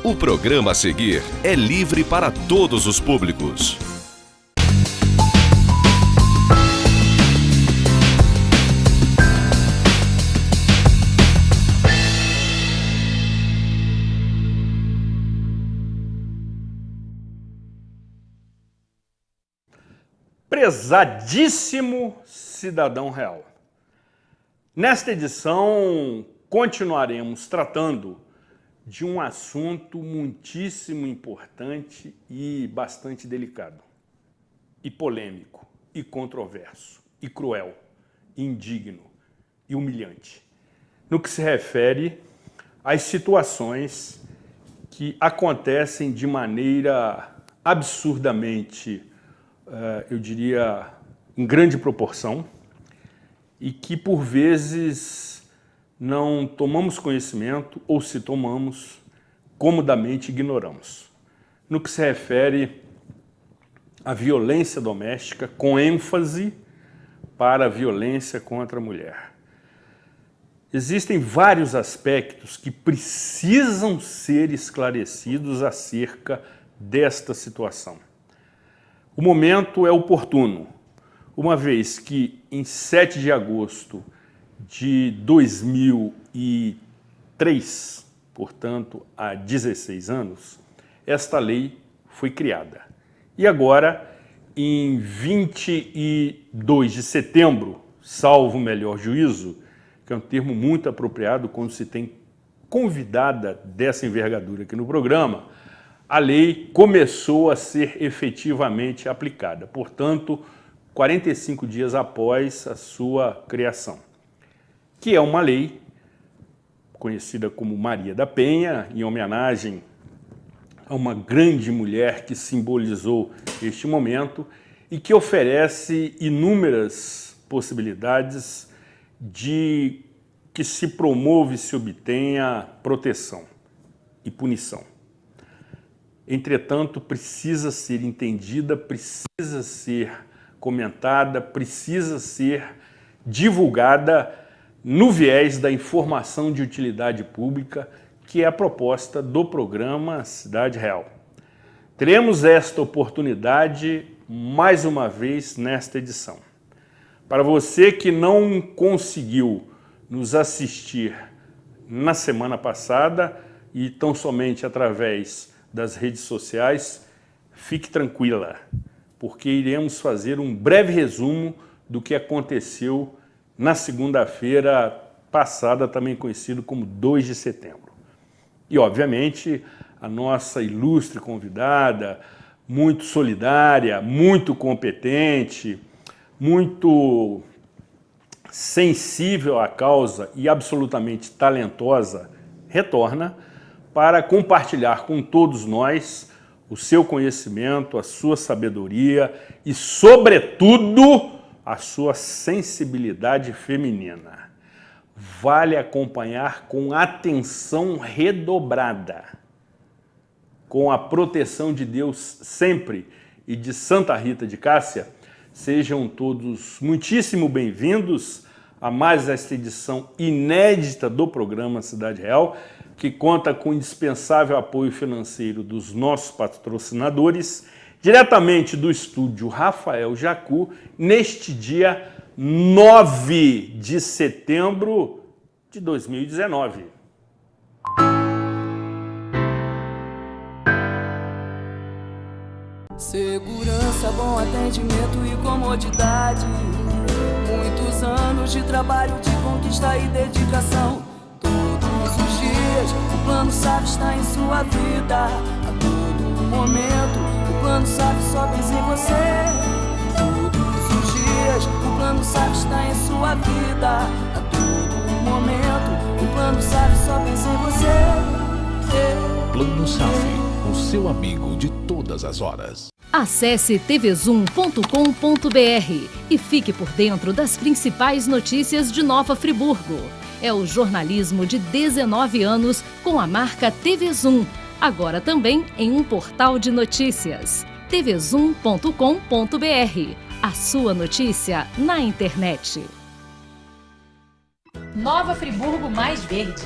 O programa a seguir é livre para todos os públicos. Prezadíssimo cidadão real. Nesta edição, continuaremos tratando de um assunto muitíssimo importante e bastante delicado, e polêmico, e controverso, e cruel, e indigno, e humilhante, no que se refere às situações que acontecem de maneira absurdamente, eu diria, em grande proporção, e que por vezes não tomamos conhecimento, ou se tomamos, comodamente ignoramos. No que se refere à violência doméstica, com ênfase para a violência contra a mulher. Existem vários aspectos que precisam ser esclarecidos acerca desta situação. O momento é oportuno, uma vez que em 7 de agosto de 2003, portanto, há 16 anos, esta lei foi criada. E agora, em 22 de setembro, salvo o melhor juízo, que é um termo muito apropriado quando se tem convidada dessa envergadura aqui no programa, a lei começou a ser efetivamente aplicada, portanto, 45 dias após a sua criação, que é uma lei conhecida como Maria da Penha, em homenagem a uma grande mulher que simbolizou este momento e que oferece inúmeras possibilidades de que se promova e se obtenha proteção e punição. Entretanto, precisa ser entendida, precisa ser comentada, precisa ser divulgada no viés da informação de utilidade pública, que é a proposta do programa Cidade Real. Teremos esta oportunidade mais uma vez nesta edição. Para você que não conseguiu nos assistir na semana passada e tão somente através das redes sociais, fique tranquila, porque iremos fazer um breve resumo do que aconteceu na segunda-feira passada, também conhecido como 2 de setembro. E, obviamente, a nossa ilustre convidada, muito solidária, muito competente, muito sensível à causa e absolutamente talentosa, retorna para compartilhar com todos nós o seu conhecimento, a sua sabedoria e, sobretudo, a sua sensibilidade feminina. Vale acompanhar com atenção redobrada, com a proteção de Deus sempre e de Santa Rita de Cássia. Sejam todos muitíssimo bem-vindos a mais esta edição inédita do programa Cidade Real, que conta com o indispensável apoio financeiro dos nossos patrocinadores, diretamente do estúdio Rafael Jacu, neste dia 9 de setembro de 2019. Segurança, bom atendimento e comodidade. Muitos anos de trabalho, de conquista e dedicação. Todos os dias, o Plano SAF está em sua vida. A todo momento, o Plano SAF só pensa em você. Todos os dias, o Plano SAF está em sua vida. A todo momento, o Plano SAF só pensa em você. Plano SAF, o seu amigo de todas as horas. Acesse tvzoom.com.br e fique por dentro das principais notícias de Nova Friburgo. É o jornalismo de 19 anos com a marca TV Zoom, agora também em um portal de notícias. tvzoom.com.br. A sua notícia na internet. Nova Friburgo Mais Verde.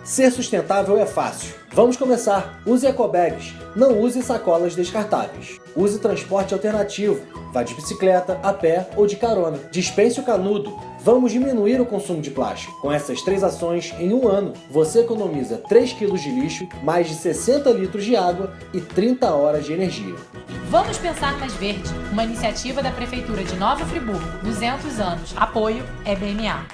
Ser sustentável é fácil. Vamos começar. Use ecobags. Não use sacolas descartáveis. Use transporte alternativo. Vá de bicicleta, a pé ou de carona. Dispense o canudo. Vamos diminuir o consumo de plástico. Com essas 3 ações, em um ano, você economiza 3 kg de lixo, mais de 60 litros de água e 30 horas de energia. Vamos Pensar Mais Verde, uma iniciativa da Prefeitura de Nova Friburgo, 200 anos. Apoio EBMA.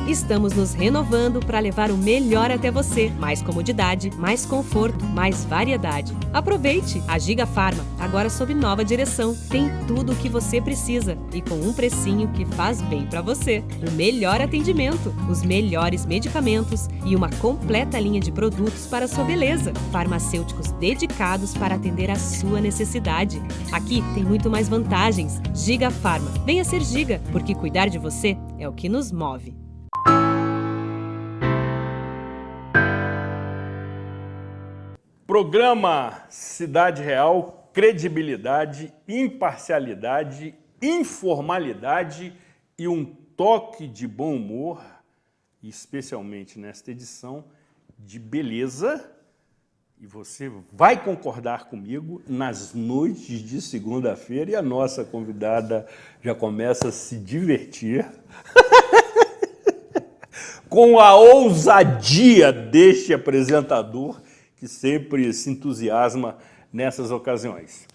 Estamos nos renovando para levar o melhor até você. Mais comodidade, mais conforto, mais variedade. Aproveite! A Giga Farma, agora sob nova direção, tem tudo o que você precisa e com um precinho que faz bem para você. O melhor atendimento, os melhores medicamentos e uma completa linha de produtos para a sua beleza. Farmacêuticos dedicados para atender a sua necessidade. Aqui tem muito mais vantagens. Giga Farma. Venha ser Giga, porque cuidar de você é o que nos move. Programa Cidade Real, credibilidade, imparcialidade, informalidade e um toque de bom humor, especialmente nesta edição, de beleza. E você vai concordar comigo, nas noites de segunda-feira, e a nossa convidada já começa a se divertir com a ousadia deste apresentador, que sempre se entusiasma nessas ocasiões.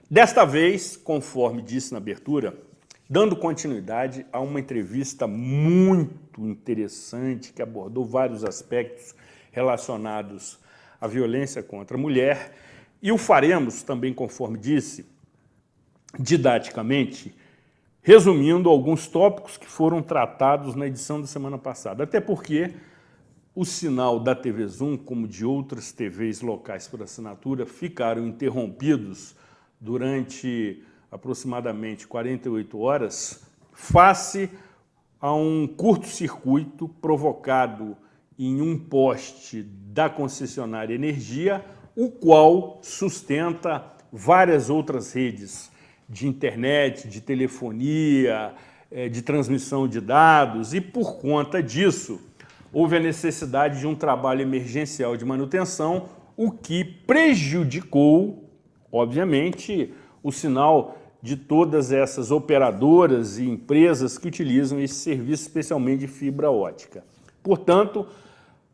Desta vez, conforme disse na abertura, dando continuidade a uma entrevista muito interessante que abordou vários aspectos relacionados à violência contra a mulher, e o faremos também, conforme disse, didaticamente, resumindo alguns tópicos que foram tratados na edição da semana passada, até porque o sinal da TV Zoom, como de outras TVs locais por assinatura, ficaram interrompidos durante aproximadamente 48 horas, face a um curto-circuito provocado em um poste da concessionária Energia, o qual sustenta várias outras redes de internet, de telefonia, de transmissão de dados, e por conta disso, houve a necessidade de um trabalho emergencial de manutenção, o que prejudicou, obviamente, o sinal de todas essas operadoras e empresas que utilizam esse serviço, especialmente de fibra ótica. Portanto,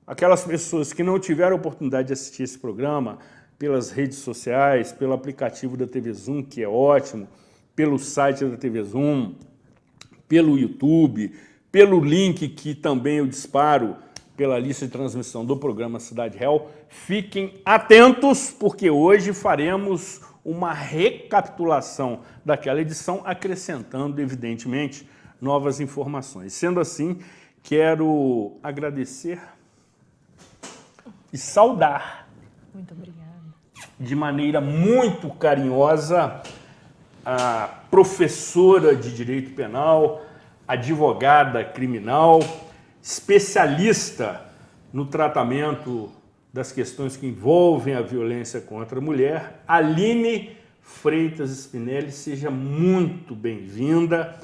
aquelas pessoas que não tiveram a oportunidade de assistir esse programa pelas redes sociais, pelo aplicativo da TV Zoom, que é ótimo, pelo site da TV Zoom, pelo YouTube, pelo link que também eu disparo pela lista de transmissão do programa Cidade Real, fiquem atentos, porque hoje faremos uma recapitulação daquela edição, acrescentando, evidentemente, novas informações. Sendo assim, quero agradecer e saudar, Muito obrigada, de maneira muito carinhosa, a professora de Direito Penal, advogada criminal, especialista no tratamento das questões que envolvem a violência contra a mulher, Aline Freitas Spinelli. Seja muito bem-vinda.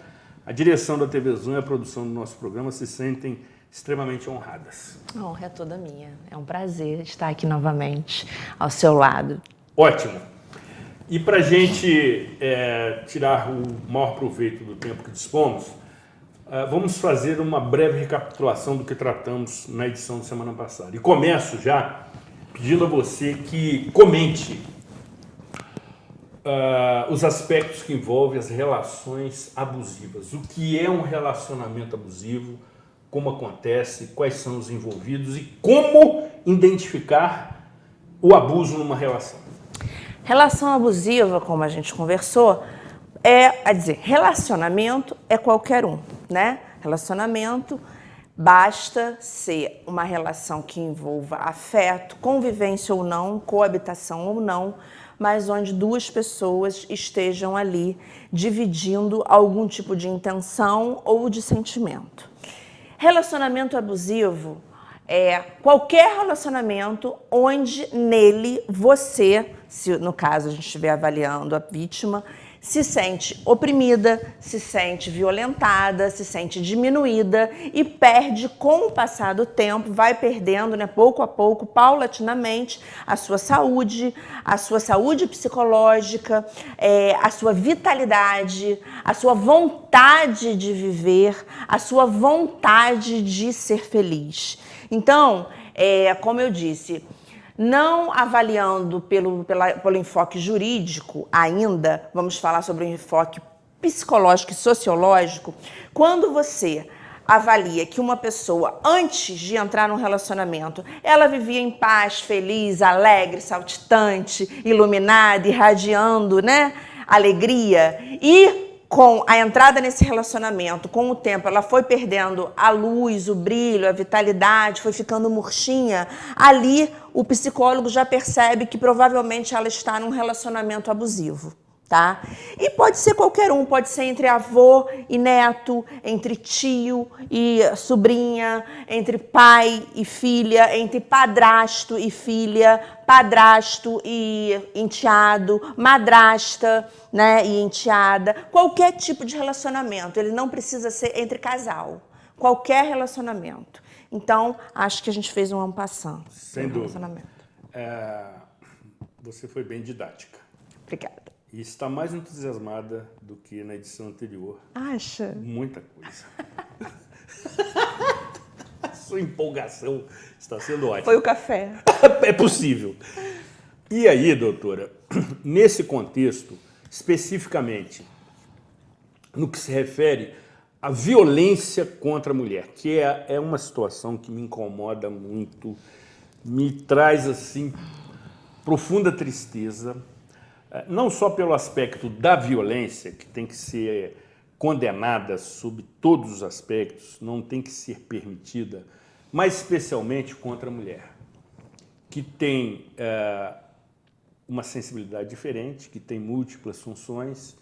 A direção da TV Zoom e a produção do nosso programa se sentem extremamente honradas. A honra é toda minha. É um prazer estar aqui novamente ao seu lado. Ótimo. E para a gente tirar o maior proveito do tempo que dispomos, vamos fazer uma breve recapitulação do que tratamos na edição de semana passada. E começo já pedindo a você que comente os aspectos que envolvem as relações abusivas. O que é um relacionamento abusivo, como acontece, quais são os envolvidos e como identificar o abuso numa relação. Relação abusiva, como a gente conversou, relacionamento é qualquer um, né? Relacionamento basta ser uma relação que envolva afeto, convivência ou não, coabitação ou não, mas onde duas pessoas estejam ali dividindo algum tipo de intenção ou de sentimento. Relacionamento abusivo é qualquer relacionamento onde nele você se no caso a gente estiver avaliando a vítima, se sente oprimida, se sente violentada, se sente diminuída e perde, com o passar do tempo, vai perdendo, né, pouco a pouco, paulatinamente, a sua saúde psicológica, a sua vitalidade, a sua vontade de viver, a sua vontade de ser feliz. Então, como eu disse, não avaliando pelo enfoque jurídico ainda, vamos falar sobre o enfoque psicológico e sociológico. Quando você avalia que uma pessoa, antes de entrar num relacionamento, ela vivia em paz, feliz, alegre, saltitante, iluminada, irradiando, né, alegria, e com a entrada nesse relacionamento, com o tempo, ela foi perdendo a luz, o brilho, a vitalidade, foi ficando murchinha, ali o psicólogo já percebe que provavelmente ela está num relacionamento abusivo, tá? E pode ser qualquer um, pode ser entre avô e neto, entre tio e sobrinha, entre pai e filha, entre padrasto e filha, padrasto e enteado, madrasta, né, e enteada, qualquer tipo de relacionamento, ele não precisa ser entre casal, qualquer relacionamento. Então, acho que a gente fez um en passant. Sem dúvida. Você foi bem didática. Obrigada. E está mais entusiasmada do que na edição anterior. Acha? Muita coisa. A sua empolgação está sendo ótima. Foi o café. É possível. E aí, doutora, nesse contexto, especificamente, no que se refere à violência contra a mulher, que é uma situação que me incomoda muito, me traz, assim, profunda tristeza, não só pelo aspecto da violência, que tem que ser condenada sob todos os aspectos, não tem que ser permitida, mas especialmente contra a mulher, que tem uma sensibilidade diferente, que tem múltiplas funções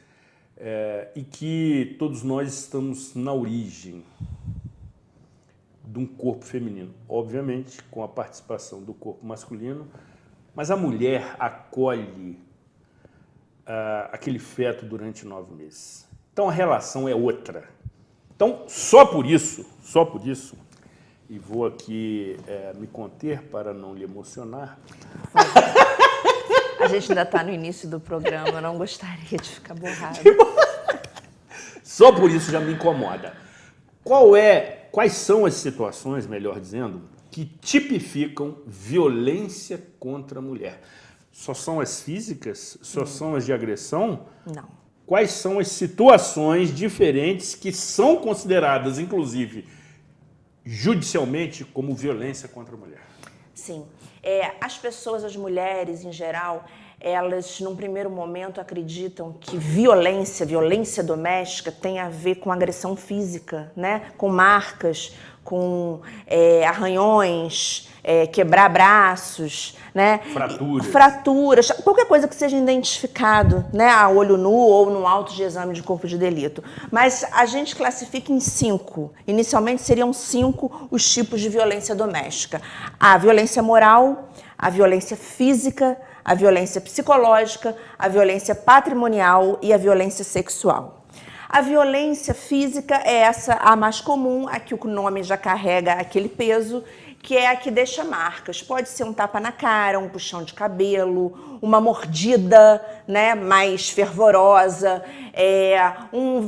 e que todos nós estamos na origem de um corpo feminino, obviamente com a participação do corpo masculino, mas a mulher acolhe aquele feto durante 9 meses. Então a relação é outra. Então, só por isso, e vou aqui me conter para não lhe emocionar. A gente ainda está no início do programa, eu não gostaria de ficar borrada. Só por isso já me incomoda. Quais são as situações, melhor dizendo, que tipificam violência contra a mulher? Só são as físicas? Só são as de agressão? Não. Quais são as situações diferentes que são consideradas, inclusive, judicialmente, como violência contra a mulher? Sim. As pessoas, as mulheres em geral, elas, num primeiro momento, acreditam que violência doméstica tem a ver com agressão física, né? Com marcas, com arranhões, quebrar braços, né? Fraturas, qualquer coisa que seja identificado, né? A olho nu ou no auto de exame de corpo de delito. Mas a gente classifica em 5. Inicialmente seriam 5 os tipos de violência doméstica: a violência moral, a violência física, a violência psicológica, a violência patrimonial e a violência sexual. A violência física é essa, a mais comum, a que o nome já carrega aquele peso, que é a que deixa marcas. Pode ser um tapa na cara, um puxão de cabelo, uma mordida, né, mais fervorosa, uma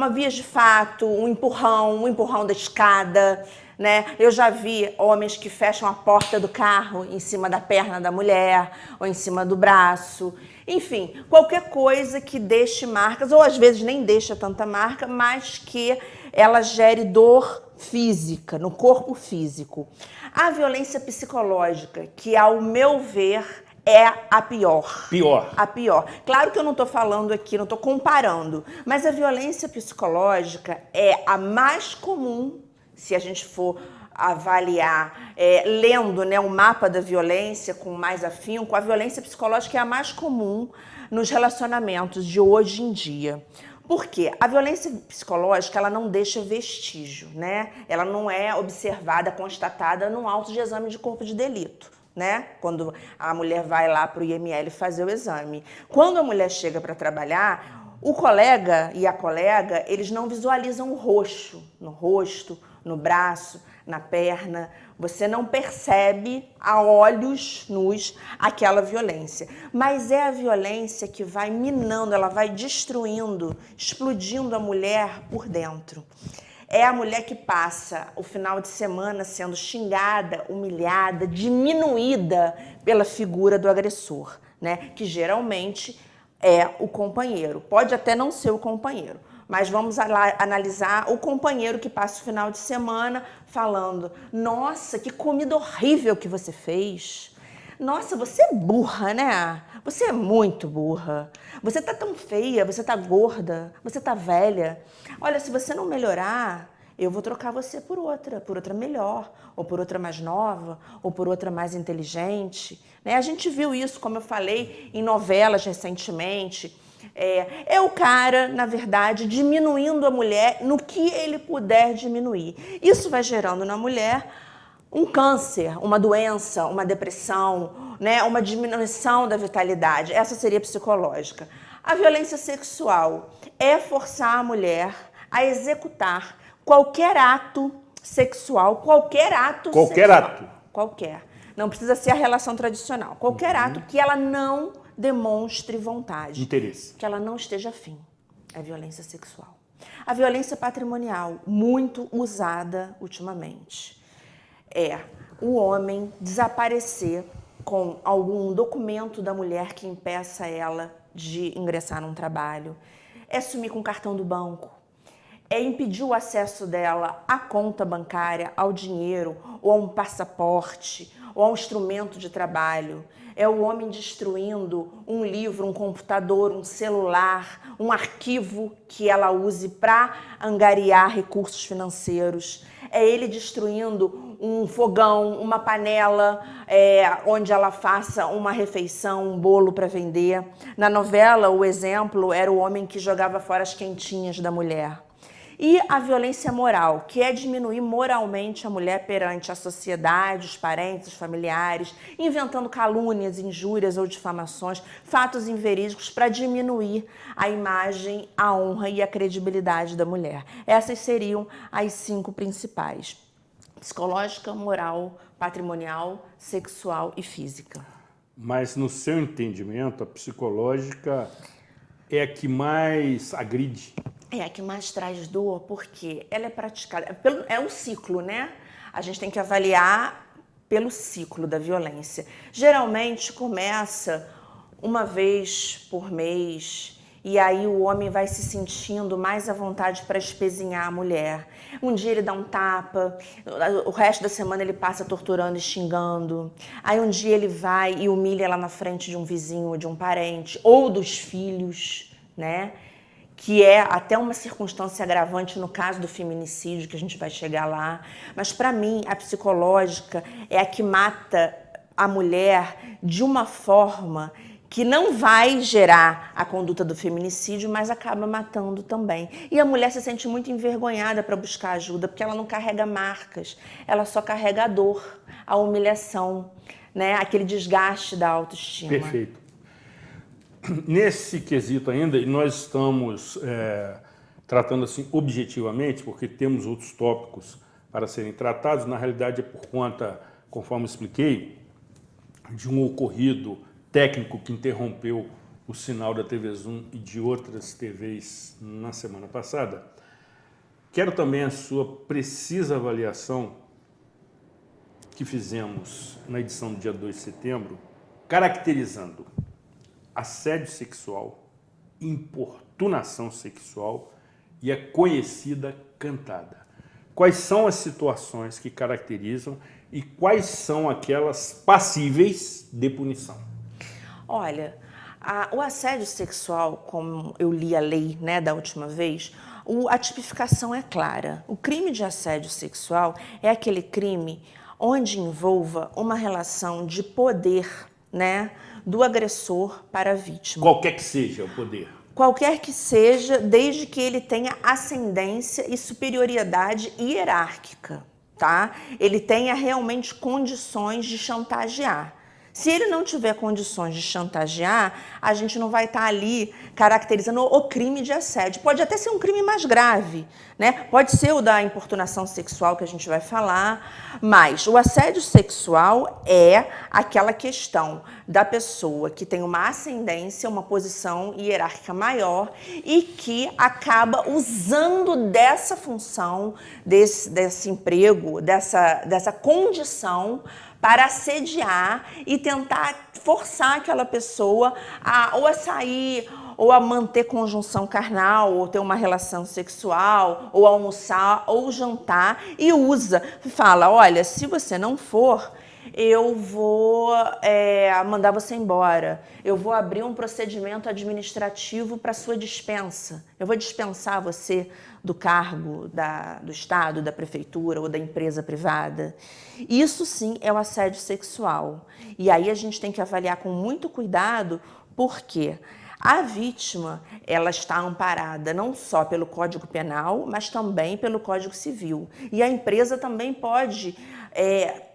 vias de fato, um empurrão da escada, né? Eu já vi homens que fecham a porta do carro em cima da perna da mulher ou em cima do braço. Enfim, qualquer coisa que deixe marcas, ou às vezes nem deixa tanta marca, mas que ela gere dor física, no corpo físico. A violência psicológica, que ao meu ver é a pior. A pior. Claro que eu não estou falando aqui, não estou comparando, mas a violência psicológica é a mais comum, se a gente for avaliar, lendo, né, o mapa da violência com mais afinco, a violência psicológica é a mais comum nos relacionamentos de hoje em dia. Por quê? A violência psicológica, ela não deixa vestígio, né? Ela não é observada, constatada num auto de exame de corpo de delito, né? Quando a mulher vai lá para o IML fazer o exame. Quando a mulher chega para trabalhar, o colega e a colega, eles não visualizam o roxo, no rosto, no braço, na perna. Você não percebe a olhos nus aquela violência. Mas é a violência que vai minando, ela vai destruindo, explodindo a mulher por dentro. É a mulher que passa o final de semana sendo xingada, humilhada, diminuída pela figura do agressor, né? Que geralmente é o companheiro. Pode até não ser o companheiro, mas vamos lá analisar o companheiro que passa o final de semana falando: nossa, que comida horrível que você fez. Nossa, você é burra, né? Você é muito burra. Você tá tão feia, você tá gorda, você tá velha. Olha, se você não melhorar, eu vou trocar você por outra melhor, ou por outra mais nova, ou por outra mais inteligente. Né? A gente viu isso, como eu falei, em novelas recentemente. É o cara, na verdade, diminuindo a mulher no que ele puder diminuir. Isso vai gerando na mulher um câncer, uma doença, uma depressão, né? Uma diminuição da vitalidade. Essa seria psicológica. A violência sexual é forçar a mulher a executar qualquer ato sexual, qualquer ato. Não precisa ser a relação tradicional. Qualquer ato que ela não demonstre vontade. Interesse. Que ela não esteja afim. É violência sexual. A violência patrimonial, muito usada ultimamente. É o homem desaparecer com algum documento da mulher que impeça ela de ingressar num trabalho. É sumir com o cartão do banco. É impedir o acesso dela à conta bancária, ao dinheiro, ou a um passaporte, ou a um instrumento de trabalho. É o homem destruindo um livro, um computador, um celular, um arquivo que ela use para angariar recursos financeiros. É ele destruindo um fogão, uma panela, onde ela faça uma refeição, um bolo para vender. Na novela, o exemplo era o homem que jogava fora as quentinhas da mulher. E a violência moral, que é diminuir moralmente a mulher perante a sociedade, os parentes, os familiares, inventando calúnias, injúrias ou difamações, fatos inverídicos para diminuir a imagem, a honra e a credibilidade da mulher. Essas seriam as 5 principais: psicológica, moral, patrimonial, sexual e física. Mas, no seu entendimento, a psicológica é a que mais agride? É a que mais traz dor, porque ela é praticada. É um ciclo, né? A gente tem que avaliar pelo ciclo da violência. Geralmente começa uma vez por mês, e aí o homem vai se sentindo mais à vontade para espezinhar a mulher. Um dia ele dá um tapa, o resto da semana ele passa torturando e xingando. Aí um dia ele vai e humilha ela na frente de um vizinho ou de um parente, ou dos filhos, né? Que é até uma circunstância agravante no caso do feminicídio, que a gente vai chegar lá. Mas, para mim, a psicológica é a que mata a mulher de uma forma que não vai gerar a conduta do feminicídio, mas acaba matando também. E a mulher se sente muito envergonhada para buscar ajuda, porque ela não carrega marcas, ela só carrega a dor, a humilhação, né? Aquele desgaste da autoestima. Perfeito. Nesse quesito ainda, e nós estamos tratando assim objetivamente, porque temos outros tópicos para serem tratados, na realidade é por conta, conforme expliquei, de um ocorrido técnico que interrompeu o sinal da TV Zoom e de outras TVs na semana passada. Quero também a sua precisa avaliação que fizemos na edição do dia 2 de setembro, caracterizando assédio sexual, importunação sexual e a conhecida cantada. Quais são as situações que caracterizam e quais são aquelas passíveis de punição? Olha, o assédio sexual, como eu li a lei, né, da última vez, a tipificação é clara. O crime de assédio sexual é aquele crime onde envolva uma relação de poder, né, do agressor para a vítima. Qualquer que seja o poder. Qualquer que seja, desde que ele tenha ascendência e superioridade hierárquica, tá? Ele tenha realmente condições de chantagear. Se ele não tiver condições de chantagear, a gente não vai estar ali caracterizando o crime de assédio. Pode até ser um crime mais grave, né? Pode ser o da importunação sexual que a gente vai falar, mas o assédio sexual é aquela questão da pessoa que tem uma ascendência, uma posição hierárquica maior e que acaba usando dessa função, desse emprego, dessa condição para assediar e tentar forçar aquela pessoa ou a sair, ou a manter conjunção carnal, ou ter uma relação sexual, ou almoçar, ou jantar, e fala, olha, se você não for, eu vou mandar você embora, eu vou abrir um procedimento administrativo para sua dispensa, eu vou dispensar você do cargo do Estado, da prefeitura ou da empresa privada. Isso sim é o assédio sexual. E aí a gente tem que avaliar com muito cuidado, porque a vítima ela está amparada não só pelo Código Penal, mas também pelo Código Civil. E a empresa também pode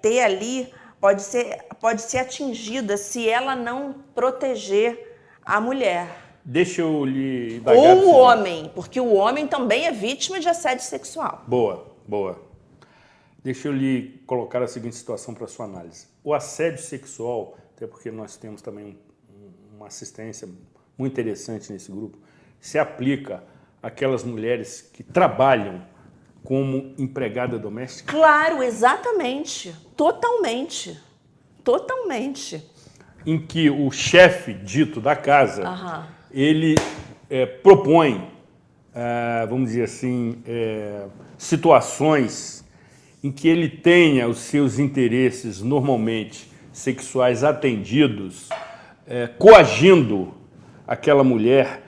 ter ali, pode ser atingida se ela não proteger a mulher. Deixa eu lhe... Ou o homem, porque o homem também é vítima de assédio sexual. Boa, boa. Deixa eu lhe colocar a seguinte situação para sua análise. O assédio sexual, até porque nós temos também uma assistência muito interessante nesse grupo, se aplica àquelas mulheres que trabalham como empregada doméstica? Claro, exatamente. Totalmente. Totalmente. Em que o chefe dito da casa, ele propõe, vamos dizer assim, situações em que ele tenha os seus interesses normalmente sexuais atendidos, coagindo aquela mulher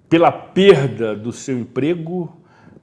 pela perda do seu emprego,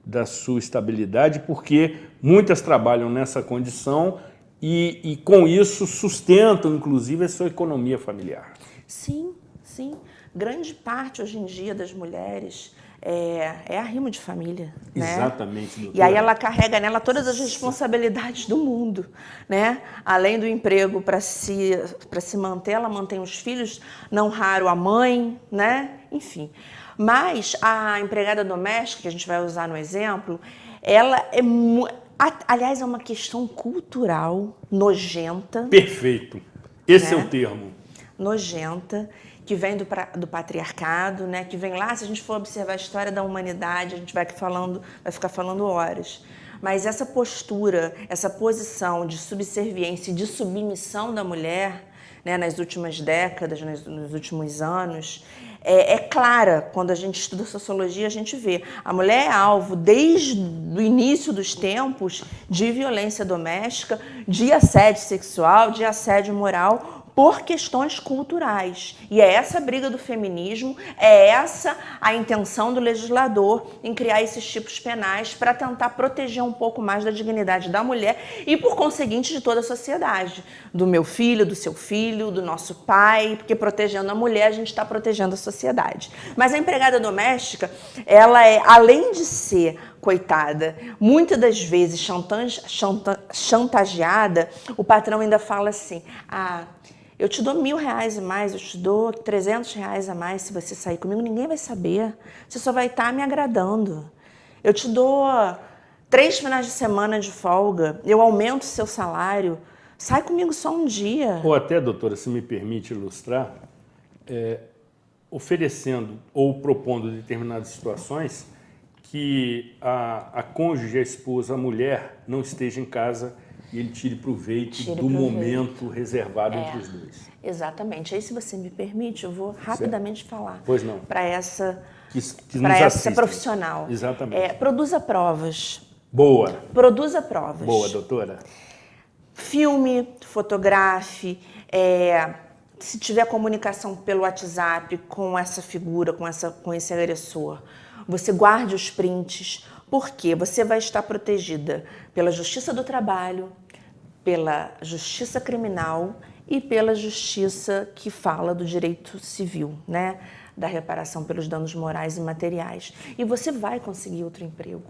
da sua estabilidade, porque muitas trabalham nessa condição e com isso sustentam, inclusive, a sua economia familiar. Sim, sim. Grande parte, hoje em dia, das mulheres é arrimo de família. Exatamente, né? doutora. E aí ela carrega nela todas as responsabilidades do mundo. Né? Além do emprego para se manter, ela mantém os filhos, não raro a mãe, né? Enfim. Mas a empregada doméstica, que a gente vai usar no exemplo, ela aliás, é uma questão cultural nojenta. Perfeito. Esse é o termo. Nojenta, que vem do patriarcado, né? Que vem lá, se a gente for observar a história da humanidade, a gente vai ficar falando horas. Mas essa postura, essa posição de subserviência e de submissão da mulher, né, nas últimas décadas, nos últimos anos, é clara. Quando a gente estuda sociologia, a gente vê. A mulher é alvo, desde o início dos tempos, de violência doméstica, de assédio sexual, de assédio moral, por questões culturais. E é essa a briga do feminismo, é essa a intenção do legislador em criar esses tipos penais para tentar proteger um pouco mais da dignidade da mulher e, por conseguinte, de toda a sociedade. Do meu filho, do seu filho, do nosso pai, porque protegendo a mulher, a gente está protegendo a sociedade. Mas a empregada doméstica, ela além de ser coitada, muitas das vezes chantageada, o patrão ainda fala assim, eu te dou R$1.000 a mais, eu te dou R$300 a mais se você sair comigo, ninguém vai saber, você só vai estar me agradando. Eu te dou 3 finais de semana de folga, eu aumento o seu salário, sai comigo só um dia. Ou até, doutora, se me permite ilustrar, oferecendo ou propondo determinadas situações que a cônjuge, a esposa, a mulher não esteja em casa e ele tire proveito do momento reservado entre os dois. Exatamente. Aí, se você me permite, eu vou rapidamente falar para essa profissional. Exatamente. Produza provas. Boa. Produza provas. Boa, doutora. Filme, fotografe, se tiver comunicação pelo WhatsApp com essa figura, com esse agressor, você guarde os prints, porque você vai estar protegida pela Justiça do Trabalho, pela Justiça Criminal e pela Justiça que fala do direito civil, né? Da reparação pelos danos morais e materiais. E você vai conseguir outro emprego.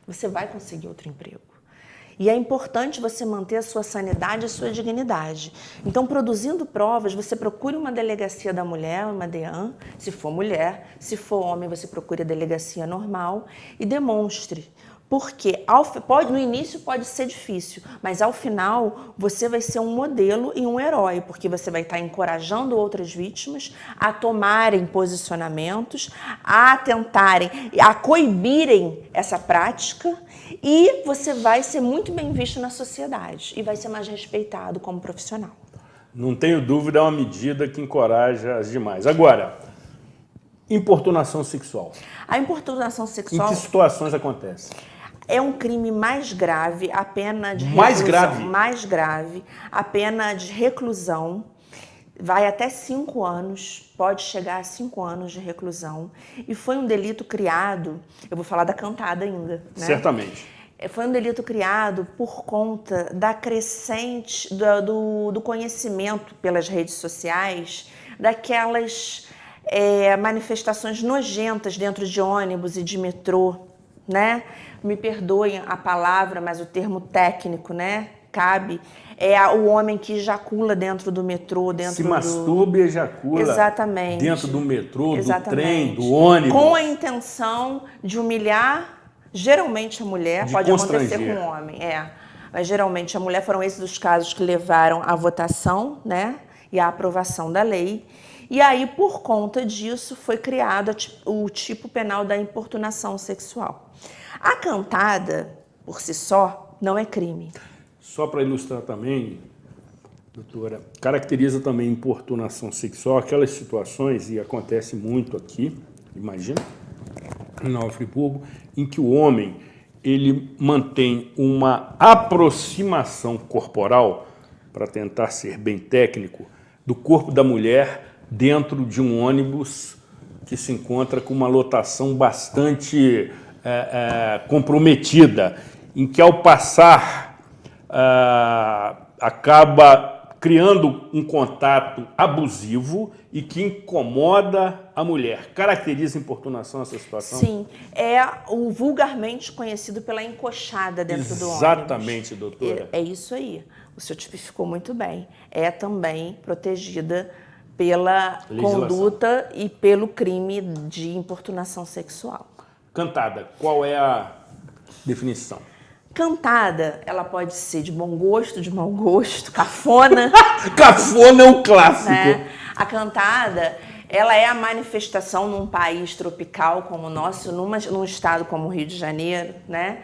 você vai conseguir outro emprego. E é importante você manter a sua sanidade e a sua dignidade. Então, produzindo provas, você procure uma delegacia da mulher, uma DEAN, se for mulher. Se for homem, você procure a delegacia normal e demonstre. Porque no início pode ser difícil, mas ao final você vai ser um modelo e um herói, porque você vai estar encorajando outras vítimas a tomarem posicionamentos, a tentarem, a coibirem essa prática, e você vai ser muito bem visto na sociedade e vai ser mais respeitado como profissional. Não tenho dúvida, é uma medida que encoraja as demais. Agora, importunação sexual. A importunação sexual... Em que situações acontece? É um crime mais grave, a pena de mais reclusão. grave? Mais grave. A pena de reclusão vai até 5 anos, pode chegar a 5 anos de reclusão. E foi um delito criado, eu vou falar da cantada ainda, né? Certamente. Foi um delito criado por conta da crescente, do conhecimento pelas redes sociais, daquelas manifestações nojentas dentro de ônibus e de metrô, né? Me perdoem a palavra, mas o termo técnico, né? Cabe. É o homem que ejacula dentro do metrô, dentro Se masturba e ejacula. Exatamente. Dentro do metrô, Exatamente. do trem, do ônibus. Com a intenção de humilhar, geralmente a mulher, pode acontecer com o homem, mas geralmente a mulher. Foram esses os casos que levaram à votação, né? E à aprovação da lei. E aí, por conta disso, foi criado o tipo penal da importunação sexual. A cantada, por si só, não é crime. Só para ilustrar também, doutora, caracteriza também importunação sexual aquelas situações, e acontece muito aqui, imagina, em Nova Friburgo, em que o homem ele mantém uma aproximação corporal, para tentar ser bem técnico, do corpo da mulher dentro de um ônibus que se encontra com uma lotação bastante comprometida, em que ao passar acaba criando um contato abusivo e que incomoda a mulher. Caracteriza a importunação essa situação? Sim, é o vulgarmente conhecido pela encoxada dentro do ônibus. Exatamente, doutora. É isso aí. O senhor tipificou muito bem. É também protegida pela conduta e pelo crime de importunação sexual. Cantada, qual é a definição? Cantada, ela pode ser de bom gosto, de mau gosto, cafona. Cafona é um clássico. Né? A cantada, ela é a manifestação num país tropical como o nosso, num estado como o Rio de Janeiro, né?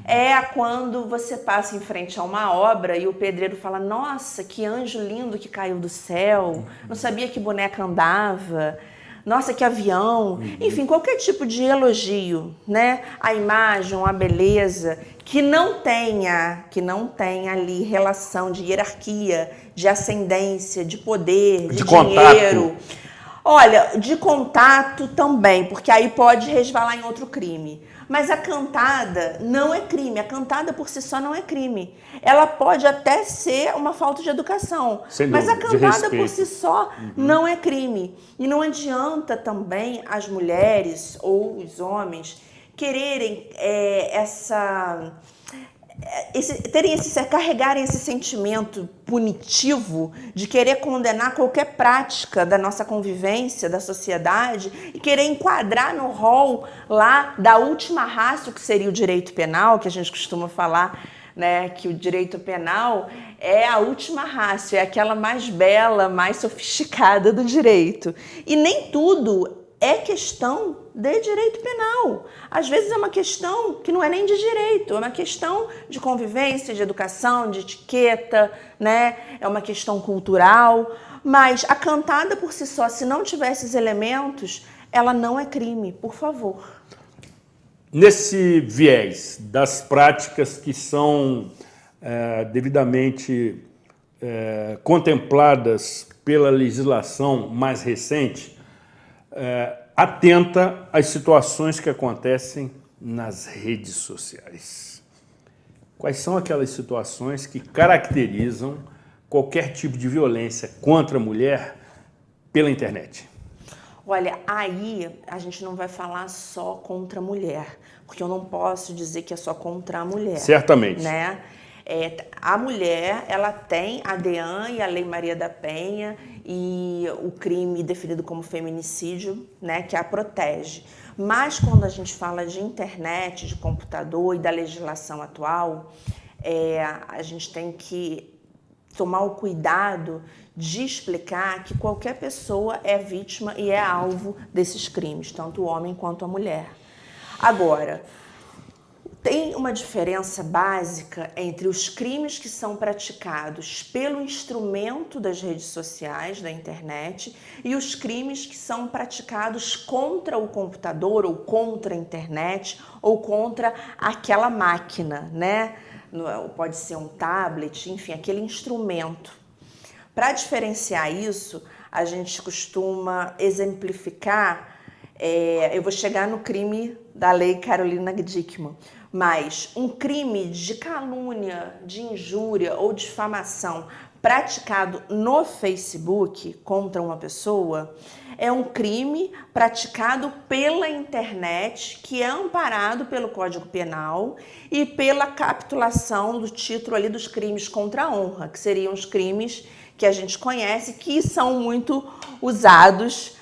É quando você passa em frente a uma obra e o pedreiro fala: nossa, que anjo lindo que caiu do céu, não sabia que boneca andava, nossa, que avião. Enfim, qualquer tipo de elogio, né? A imagem, a beleza, que não tenha ali relação de hierarquia, de ascendência, de poder, de dinheiro. Contato. Olha, de contato também, porque aí pode resvalar em outro crime. Mas a cantada não é crime. A cantada por si só não é crime. Ela pode até ser uma falta de educação. Sem mas dúvida, a cantada por si só não é crime. E não adianta também as mulheres ou os homens quererem carregarem esse sentimento punitivo de querer condenar qualquer prática da nossa convivência, da sociedade, e querer enquadrar no rol lá da última ratio, que seria o direito penal, que a gente costuma falar, né, que o direito penal é a última ratio, é aquela mais bela, mais sofisticada do direito. E nem tudo é questão de direito penal. Às vezes é uma questão que não é nem de direito, é uma questão de convivência, de educação, de etiqueta, né? É uma questão cultural. Mas a cantada por si só, se não tiver esses elementos, ela não é crime, por favor. Nesse viés das práticas que são devidamente contempladas pela legislação mais recente, atenta às situações que acontecem nas redes sociais. Quais são aquelas situações que caracterizam qualquer tipo de violência contra a mulher pela internet? Olha, aí a gente não vai falar só contra a mulher, porque eu não posso dizer que é só contra a mulher. Certamente. Né? A mulher, ela tem a DEAN e a Lei Maria da Penha e o crime definido como feminicídio, né, que a protege. Mas quando a gente fala de internet, de computador e da legislação atual, a gente tem que tomar o cuidado de explicar que qualquer pessoa é vítima e é alvo desses crimes, tanto o homem quanto a mulher. Agora, tem uma diferença básica entre os crimes que são praticados pelo instrumento das redes sociais, da internet, e os crimes que são praticados contra o computador, ou contra a internet, ou contra aquela máquina, né? Pode ser um tablet, enfim, aquele instrumento. Para diferenciar isso, a gente costuma exemplificar, eu vou chegar no crime da Lei Carolina Dickmann, mas um crime de calúnia, de injúria ou difamação praticado no Facebook contra uma pessoa é um crime praticado pela internet, que é amparado pelo Código Penal e pela capitulação do título ali dos crimes contra a honra, que seriam os crimes que a gente conhece, que são muito usados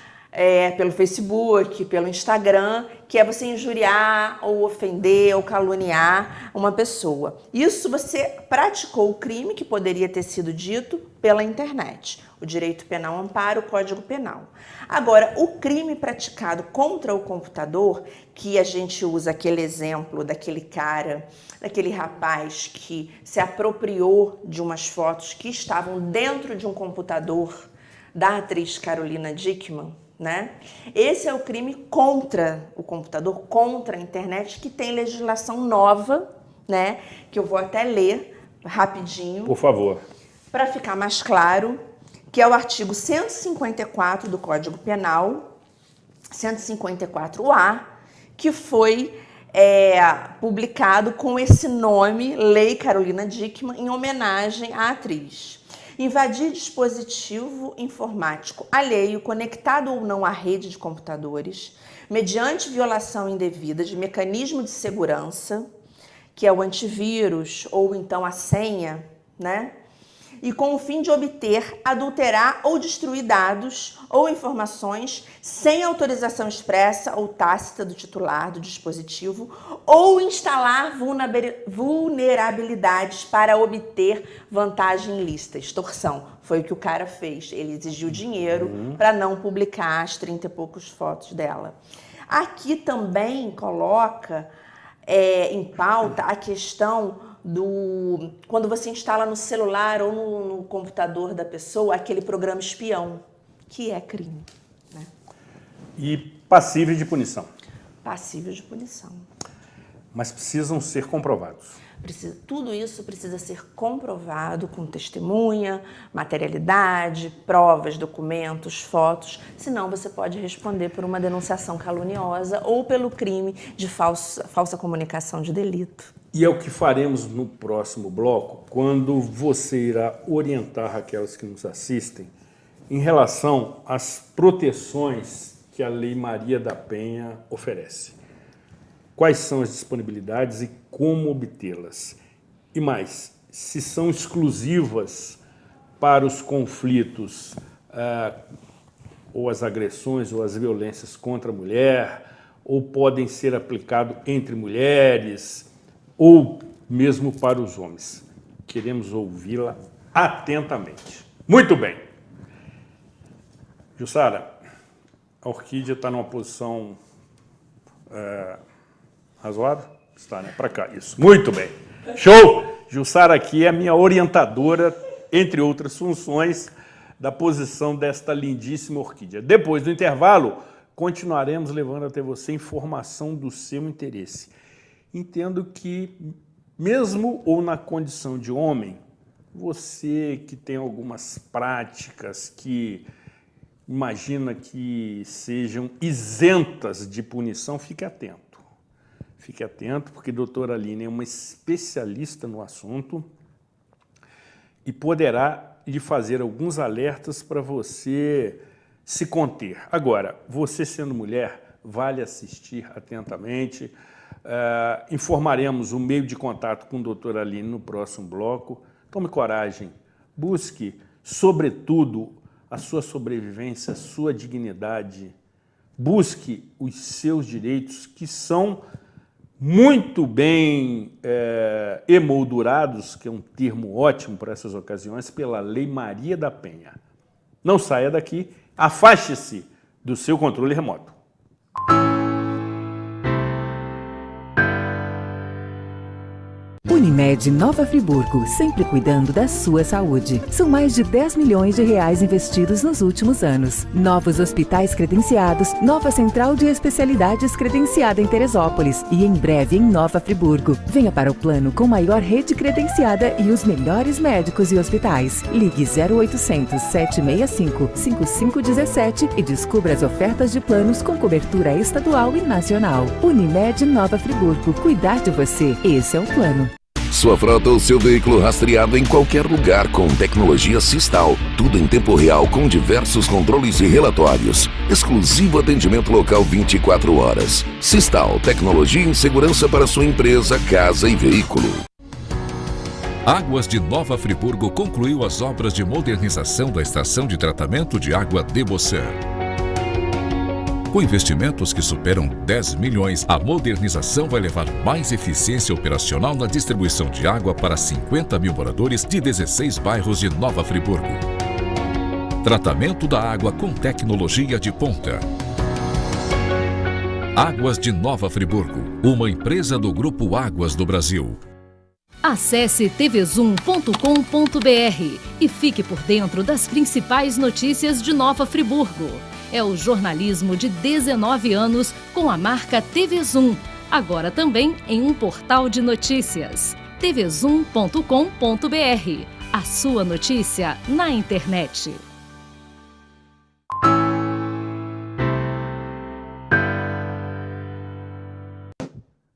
pelo Facebook, pelo Instagram, que é você injuriar ou ofender ou caluniar uma pessoa. Isso você praticou o crime que poderia ter sido dito pela internet. O direito penal ampara o Código Penal. Agora, o crime praticado contra o computador, que a gente usa aquele exemplo daquele cara, daquele rapaz que se apropriou de umas fotos que estavam dentro de um computador da atriz Carolina Dickmann, né? Esse é o crime contra o computador, contra a internet, que tem legislação nova, né? Que eu vou até ler rapidinho. Por favor. Para ficar mais claro, que é o artigo 154 do Código Penal, 154A, que foi publicado com esse nome, Lei Carolina Dickmann, em homenagem à atriz. Invadir dispositivo informático alheio, conectado ou não à rede de computadores, mediante violação indevida de mecanismo de segurança, que é o antivírus ou então a senha, né? E com o fim de obter, adulterar ou destruir dados ou informações sem autorização expressa ou tácita do titular do dispositivo, ou instalar vulnerabilidades para obter vantagem ilícita. Extorsão. Foi o que o cara fez. Ele exigiu dinheiro para não publicar as 30 e poucos fotos dela. Aqui também coloca em pauta a questão quando você instala no celular ou no computador da pessoa aquele programa espião, que é crime. Né? E passível de punição. Passível de punição. Mas precisam ser comprovados. Tudo isso precisa ser comprovado com testemunha, materialidade, provas, documentos, fotos, senão você pode responder por uma denunciação caluniosa ou pelo crime de falsa comunicação de delito. E é o que faremos no próximo bloco, quando você irá orientar aquelas que nos assistem em relação às proteções que a Lei Maria da Penha oferece. Quais são as disponibilidades e como obtê-las? E mais, se são exclusivas para os conflitos ou as agressões ou as violências contra a mulher, ou podem ser aplicados entre mulheres, ou mesmo para os homens. Queremos ouvi-la atentamente. Muito bem. Jussara, a Orquídea está numa posição razoável? Está, né? Para cá, isso. Muito bem. Show! Jussara aqui é a minha orientadora, entre outras funções, da posição desta lindíssima orquídea. Depois do intervalo, continuaremos levando até você informação do seu interesse. Entendo que, mesmo ou na condição de homem, você que tem algumas práticas que imagina que sejam isentas de punição, fique atento. Fique atento, porque a doutora Aline é uma especialista no assunto e poderá lhe fazer alguns alertas para você se conter. Agora, você sendo mulher, vale assistir atentamente. Informaremos o meio de contato com a doutora Aline no próximo bloco. Tome coragem, busque, sobretudo, a sua sobrevivência, a sua dignidade. Busque os seus direitos, que são muito bem emoldurados, que é um termo ótimo para essas ocasiões, pela Lei Maria da Penha. Não saia daqui, afaste-se do seu controle remoto. Unimed Nova Friburgo, sempre cuidando da sua saúde. São mais de 10 milhões de reais investidos nos últimos anos. Novos hospitais credenciados, nova central de especialidades credenciada em Teresópolis e em breve em Nova Friburgo. Venha para o plano com maior rede credenciada e os melhores médicos e hospitais. Ligue 0800 765 5517 e descubra as ofertas de planos com cobertura estadual e nacional. Unimed Nova Friburgo, cuidar de você, esse é o plano. Sua frota ou seu veículo rastreado em qualquer lugar com tecnologia Sistal. Tudo em tempo real com diversos controles e relatórios. Exclusivo atendimento local 24 horas. Sistal, tecnologia em segurança para sua empresa, casa e veículo. Águas de Nova Friburgo concluiu as obras de modernização da estação de tratamento de água de Bossan. Com investimentos que superam 10 milhões, a modernização vai levar mais eficiência operacional na distribuição de água para 50 mil moradores de 16 bairros de Nova Friburgo. Tratamento da água com tecnologia de ponta. Águas de Nova Friburgo, uma empresa do Grupo Águas do Brasil. Acesse tvzoom.com.br e fique por dentro das principais notícias de Nova Friburgo. É o jornalismo de 19 anos com a marca TV Zoom, agora também em um portal de notícias. tvzoom.com.br, a sua notícia na internet.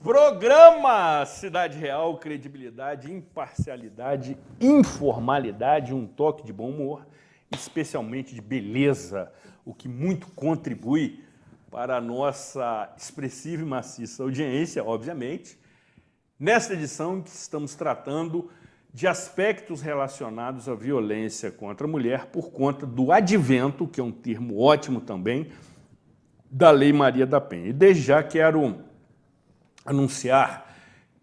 Programa Cidade Real, credibilidade, imparcialidade, informalidade, um toque de bom humor, especialmente de beleza, o que muito contribui para a nossa expressiva e maciça audiência, obviamente. Nesta edição que estamos tratando de aspectos relacionados à violência contra a mulher por conta do advento, que é um termo ótimo também, da Lei Maria da Penha. E desde já quero anunciar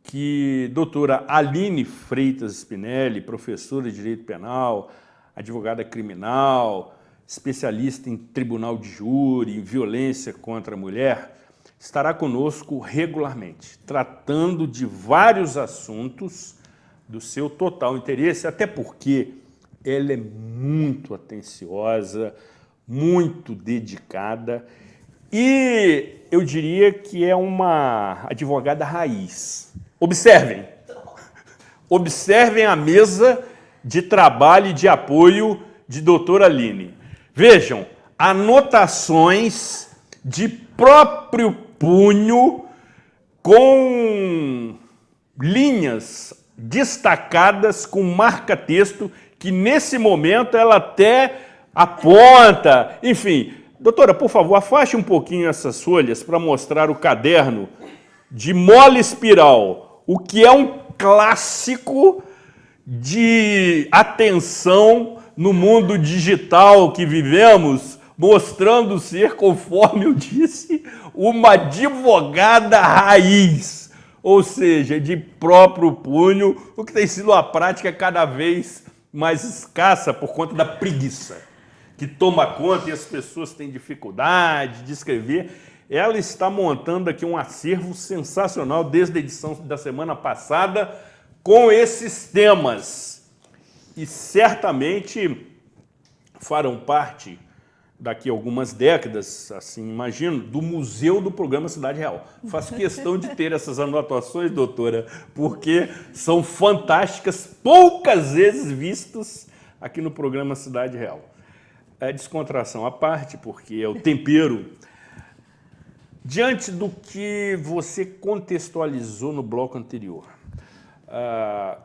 que a doutora Aline Freitas Spinelli, professora de Direito Penal, advogada criminal, especialista em tribunal de júri, em violência contra a mulher, estará conosco regularmente, tratando de vários assuntos do seu total interesse, até porque ela é muito atenciosa, muito dedicada e eu diria que é uma advogada raiz. Observem a mesa de trabalho e de apoio de doutora Aline. Vejam, anotações de próprio punho com linhas destacadas com marca-texto que nesse momento ela até aponta. Enfim, doutora, por favor, afaste um pouquinho essas folhas para mostrar o caderno de Mola Espiral, o que é um clássico de atenção no mundo digital que vivemos, mostrando ser, conforme eu disse, uma advogada raiz, ou seja, de próprio punho, o que tem sido uma prática cada vez mais escassa por conta da preguiça, que toma conta e as pessoas têm dificuldade de escrever. Ela está montando aqui um acervo sensacional desde a edição da semana passada com esses temas. E certamente farão parte, daqui a algumas décadas, assim, imagino, do Museu do Programa Cidade Real. Faço questão de ter essas anotações, doutora, porque são fantásticas, poucas vezes vistas aqui no programa Cidade Real. É descontração à parte, porque é o tempero. Diante do que você contextualizou no bloco anterior,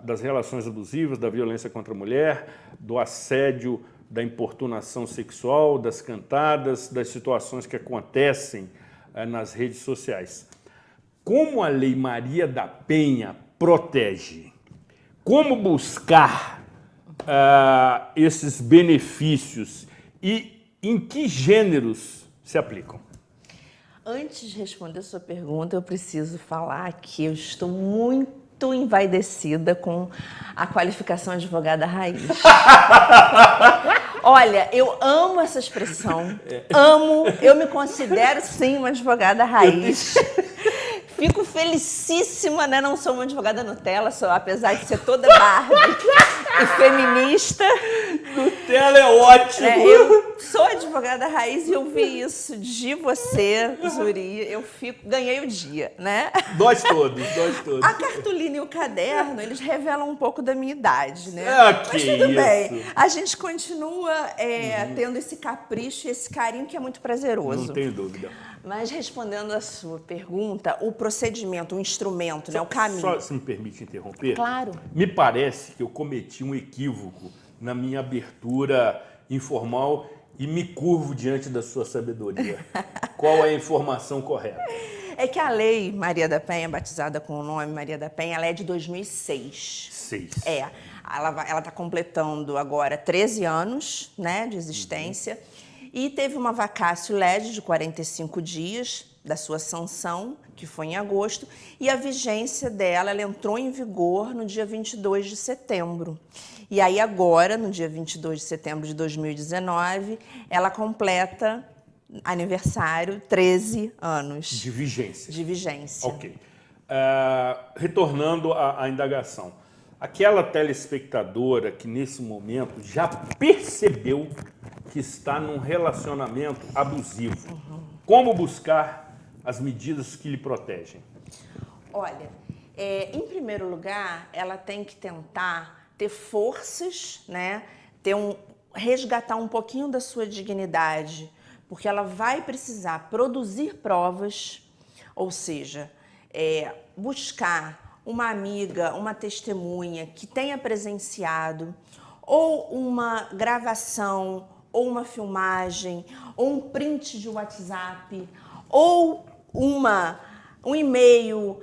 das relações abusivas, da violência contra a mulher, do assédio da importunação sexual, das cantadas, das situações que acontecem nas redes sociais. Como a Lei Maria da Penha protege? Como buscar esses benefícios e em que gêneros se aplicam? Antes de responder a sua pergunta, eu preciso falar que eu estou muito envaidecida com a qualificação advogada raiz. Olha, eu amo essa expressão, amo, eu me considero sim uma advogada raiz. Fico felicíssima, né? Não sou uma advogada Nutella, apesar de ser toda Barbie e feminista. Nutella é ótimo! Eu sou advogada raiz e eu vi isso de você, Zuri. Ganhei o dia, né? Nós todos. A cartolina e o caderno, eles revelam um pouco da minha idade, né? Mas tudo bem. A gente continua tendo esse capricho e esse carinho que é muito prazeroso. Não tenho dúvida. Mas respondendo a sua pergunta, o procedimento, o instrumento, né, o caminho... Só se me permite interromper? Claro. Me parece que eu cometi um equívoco na minha abertura informal e me curvo diante da sua sabedoria. Qual é a informação correta? É que a Lei Maria da Penha, batizada com o nome Maria da Penha, ela é de 2006. Ela está completando agora 13 anos, né, de existência. E teve uma vacácio lege de 45 dias da sua sanção, que foi em agosto, e a vigência dela, ela entrou em vigor no dia 22 de setembro. E aí agora, no dia 22 de setembro de 2019, ela completa aniversário, 13 anos. De vigência. De vigência. Ok. Retornando à indagação. Aquela telespectadora que nesse momento já percebeu que está num relacionamento abusivo. Como buscar as medidas que lhe protegem? Olha, em primeiro lugar, ela tem que tentar ter forças, né? Resgatar um pouquinho da sua dignidade, porque ela vai precisar produzir provas, ou seja, buscar uma amiga, uma testemunha que tenha presenciado, ou uma gravação, ou uma filmagem, ou um print de WhatsApp, ou um e-mail,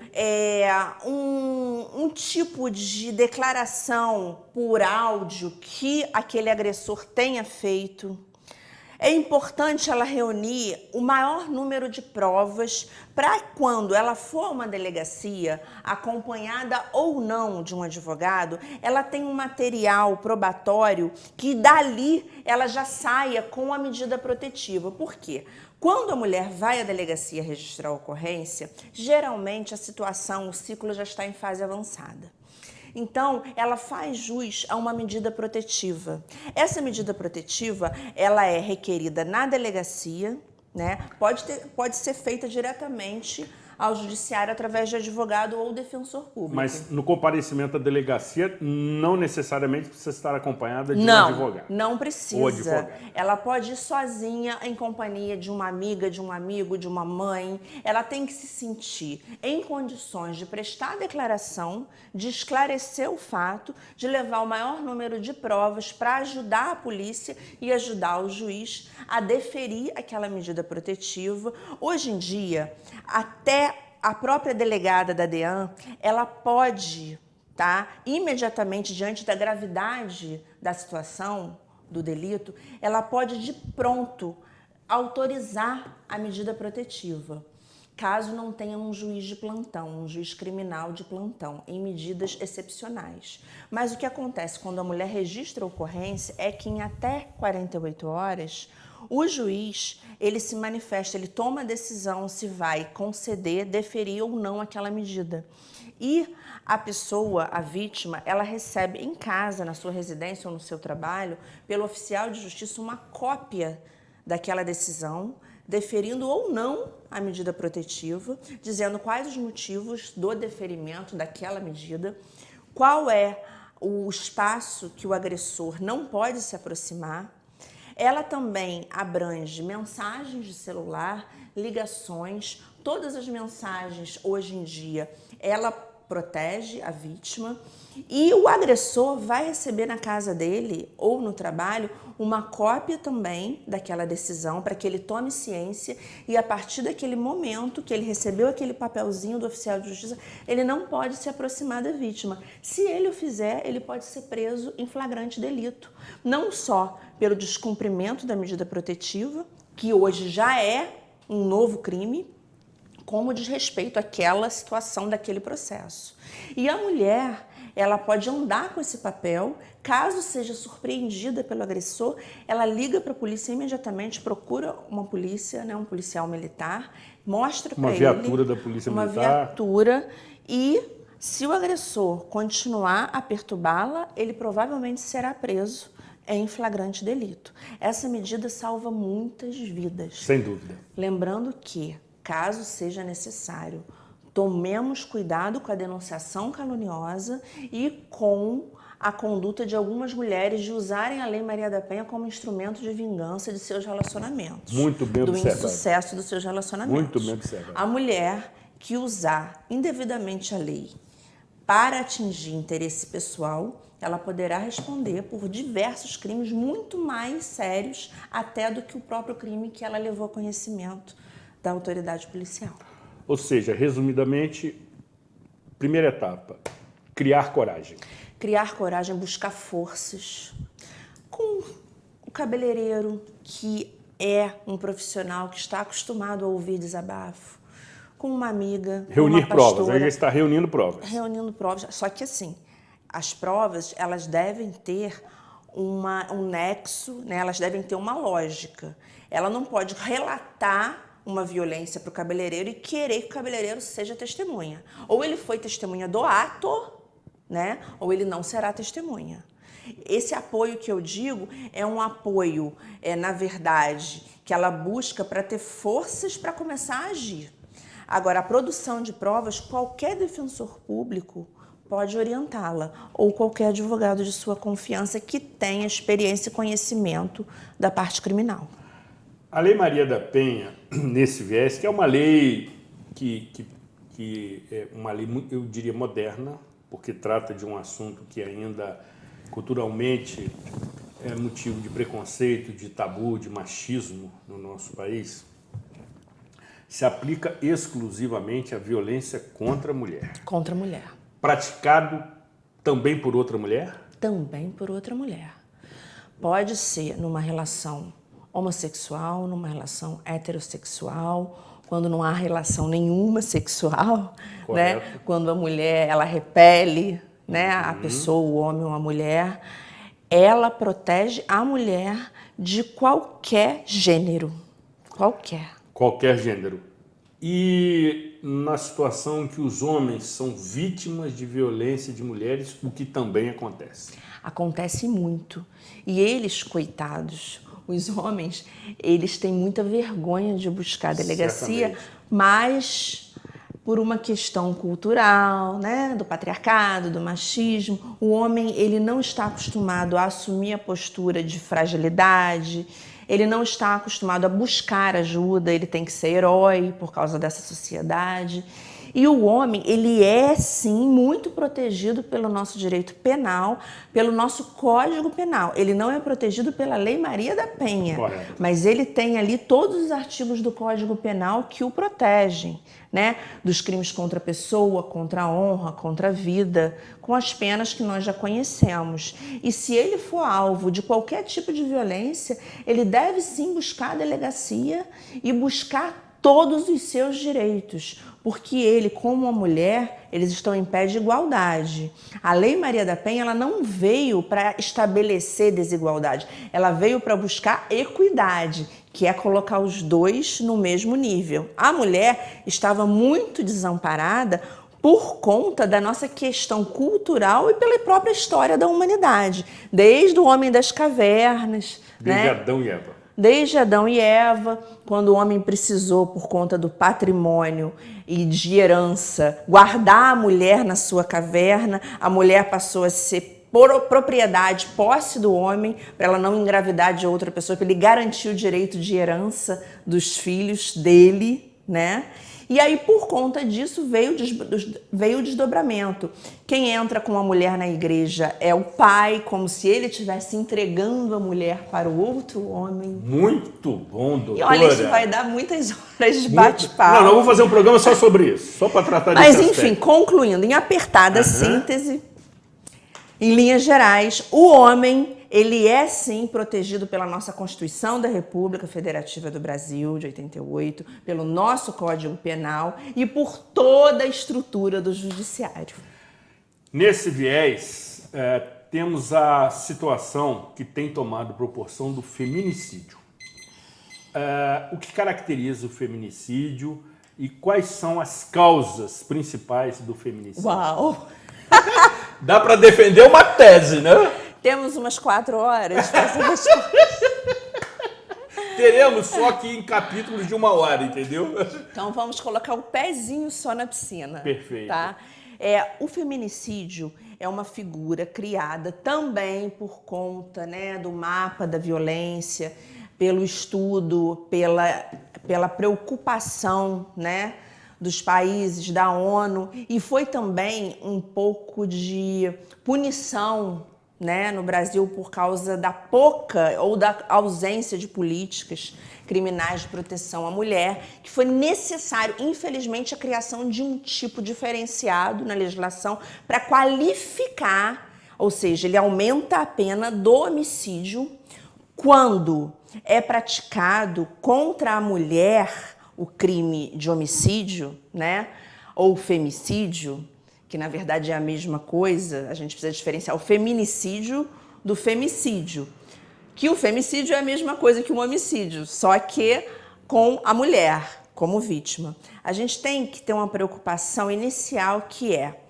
um tipo de declaração por áudio que aquele agressor tenha feito. É importante ela reunir o maior número de provas para quando ela for a uma delegacia, acompanhada ou não de um advogado, ela tem um material probatório que dali ela já saia com a medida protetiva. Por quê? Quando a mulher vai à delegacia registrar a ocorrência, geralmente a situação, o ciclo já está em fase avançada. Então, ela faz jus a uma medida protetiva. Essa medida protetiva, ela é requerida na delegacia, né? Pode ser feita diretamente ao judiciário através de advogado ou defensor público. Mas no comparecimento à delegacia, não necessariamente precisa estar acompanhada de um advogado. Não precisa. Ou advogado. Ela pode ir sozinha em companhia de uma amiga, de um amigo, de uma mãe. Ela tem que se sentir em condições de prestar declaração, de esclarecer o fato, de levar o maior número de provas para ajudar a polícia e ajudar o juiz a deferir aquela medida protetiva. Hoje em dia, até a própria delegada da DEAN, ela pode, imediatamente, diante da gravidade da situação, do delito, ela pode, de pronto, autorizar a medida protetiva, caso não tenha um juiz de plantão, um juiz criminal de plantão, em medidas excepcionais. Mas o que acontece quando a mulher registra a ocorrência é que em até 48 horas, o juiz, ele se manifesta, ele toma a decisão se vai conceder, deferir ou não aquela medida. E a pessoa, a vítima, ela recebe em casa, na sua residência ou no seu trabalho, pelo oficial de justiça, uma cópia daquela decisão, deferindo ou não a medida protetiva, dizendo quais os motivos do deferimento daquela medida, qual é o espaço que o agressor não pode se aproximar. Ela também abrange mensagens de celular, ligações, todas as mensagens hoje em dia, ela protege a vítima e o agressor vai receber na casa dele ou no trabalho uma cópia também daquela decisão para que ele tome ciência e a partir daquele momento que ele recebeu aquele papelzinho do oficial de justiça, ele não pode se aproximar da vítima. Se ele o fizer, ele pode ser preso em flagrante delito, não só pelo descumprimento da medida protetiva, que hoje já é um novo crime, como desrespeito àquela situação daquele processo. E a mulher, ela pode andar com esse papel, caso seja surpreendida pelo agressor, ela liga para a polícia imediatamente, procura uma polícia, né, um policial militar, mostra para ele... Uma viatura da polícia militar. Uma viatura e, se o agressor continuar a perturbá-la, ele provavelmente será preso em flagrante delito. Essa medida salva muitas vidas. Sem dúvida. Lembrando que, caso seja necessário, tomemos cuidado com a denunciação caluniosa e com a conduta de algumas mulheres de usarem a Lei Maria da Penha como instrumento de vingança de seus relacionamentos. Muito bem observado. Do insucesso dos seus relacionamentos. Muito bem observado. A mulher que usar indevidamente a lei para atingir interesse pessoal, ela poderá responder por diversos crimes muito mais sérios até do que o próprio crime que ela levou a conhecimento da autoridade policial. Ou seja, resumidamente, primeira etapa, criar coragem. Criar coragem, buscar forças. Com o cabeleireiro, que é um profissional que está acostumado a ouvir desabafo. Com uma amiga, reunir uma pastora, provas, aí já está reunindo provas. Reunindo provas, só que assim, as provas, elas devem ter um nexo, né? Elas devem ter uma lógica. Ela não pode relatar uma violência para o cabeleireiro e querer que o cabeleireiro seja testemunha. Ou ele foi testemunha do ato, né? Ou ele não será testemunha. Esse apoio que eu digo é um apoio, na verdade, que ela busca para ter forças para começar a agir. Agora, a produção de provas, qualquer defensor público pode orientá-la, ou qualquer advogado de sua confiança que tenha experiência e conhecimento da parte criminal. A Lei Maria da Penha, nesse viés, que é uma lei que é uma lei, eu diria, moderna, porque trata de um assunto que ainda culturalmente é motivo de preconceito, de tabu, de machismo no nosso país, se aplica exclusivamente à violência contra a mulher. Contra a mulher. Praticado também por outra mulher? Também por outra mulher. Pode ser numa relação homossexual, numa relação heterossexual, quando não há relação nenhuma sexual, né? Quando a mulher ela repele, né, a pessoa, o homem ou a mulher, ela protege a mulher de qualquer gênero, qualquer gênero. E na situação em que os homens são vítimas de violência de mulheres, o que também acontece? Acontece muito. E eles, coitados, os homens, eles têm muita vergonha de buscar a delegacia, certamente, mas por uma questão cultural, né, do patriarcado, do machismo, o homem ele não está acostumado a assumir a postura de fragilidade, ele não está acostumado a buscar ajuda, ele tem que ser herói por causa dessa sociedade. E o homem, ele é, sim, muito protegido pelo nosso direito penal, pelo nosso Código Penal. Ele não é protegido pela Lei Maria da Penha, correto, mas ele tem ali todos os artigos do Código Penal que o protegem, né? Dos crimes contra a pessoa, contra a honra, contra a vida, com as penas que nós já conhecemos. E se ele for alvo de qualquer tipo de violência, ele deve, sim, buscar a delegacia e buscar todos os seus direitos, porque ele, como a mulher, eles estão em pé de igualdade. A Lei Maria da Penha, ela não veio para estabelecer desigualdade, ela veio para buscar equidade, que é colocar os dois no mesmo nível. A mulher estava muito desamparada por conta da nossa questão cultural e pela própria história da humanidade, desde o homem das cavernas, desde Adão e Eva. Desde Adão e Eva, quando o homem precisou, por conta do patrimônio e de herança, guardar a mulher na sua caverna, a mulher passou a ser propriedade, posse do homem, para ela não engravidar de outra pessoa, para ele garantir o direito de herança dos filhos dele, né? E aí, por conta disso, veio o desdobramento. Quem entra com a mulher na igreja é o pai, como se ele estivesse entregando a mulher para o outro homem. Muito bom, doutora. E olha, isso vai dar muitas horas de bate-papo. Não, vou fazer um programa só sobre isso, só para tratar disso. Mas, enfim, concluindo, em apertada síntese, em linhas gerais, o homem, ele é sim protegido pela nossa Constituição da República Federativa do Brasil, de 88, pelo nosso Código Penal e por toda a estrutura do Judiciário. Nesse viés, temos a situação que tem tomado proporção do feminicídio. O que caracteriza o feminicídio e quais são as causas principais do feminicídio? Uau! Dá para defender uma tese, né? Temos umas 4 horas para essa resposta. Teremos só aqui em capítulos de 1 hora, entendeu? Então vamos colocar o pezinho só na piscina. Perfeito. Tá? O feminicídio é uma figura criada também por conta, né, do mapa da violência, pelo estudo, pela preocupação, né, dos países, da ONU, e foi também um pouco de punição, né, no Brasil por causa da pouca ou da ausência de políticas criminais de proteção à mulher, que foi necessário, infelizmente, a criação de um tipo diferenciado na legislação para qualificar, ou seja, ele aumenta a pena do homicídio quando é praticado contra a mulher o crime de homicídio, né, ou femicídio, que na verdade é a mesma coisa. A gente precisa diferenciar o feminicídio do femicídio, que o femicídio é a mesma coisa que o homicídio, só que com a mulher como vítima. A gente tem que ter uma preocupação inicial, que é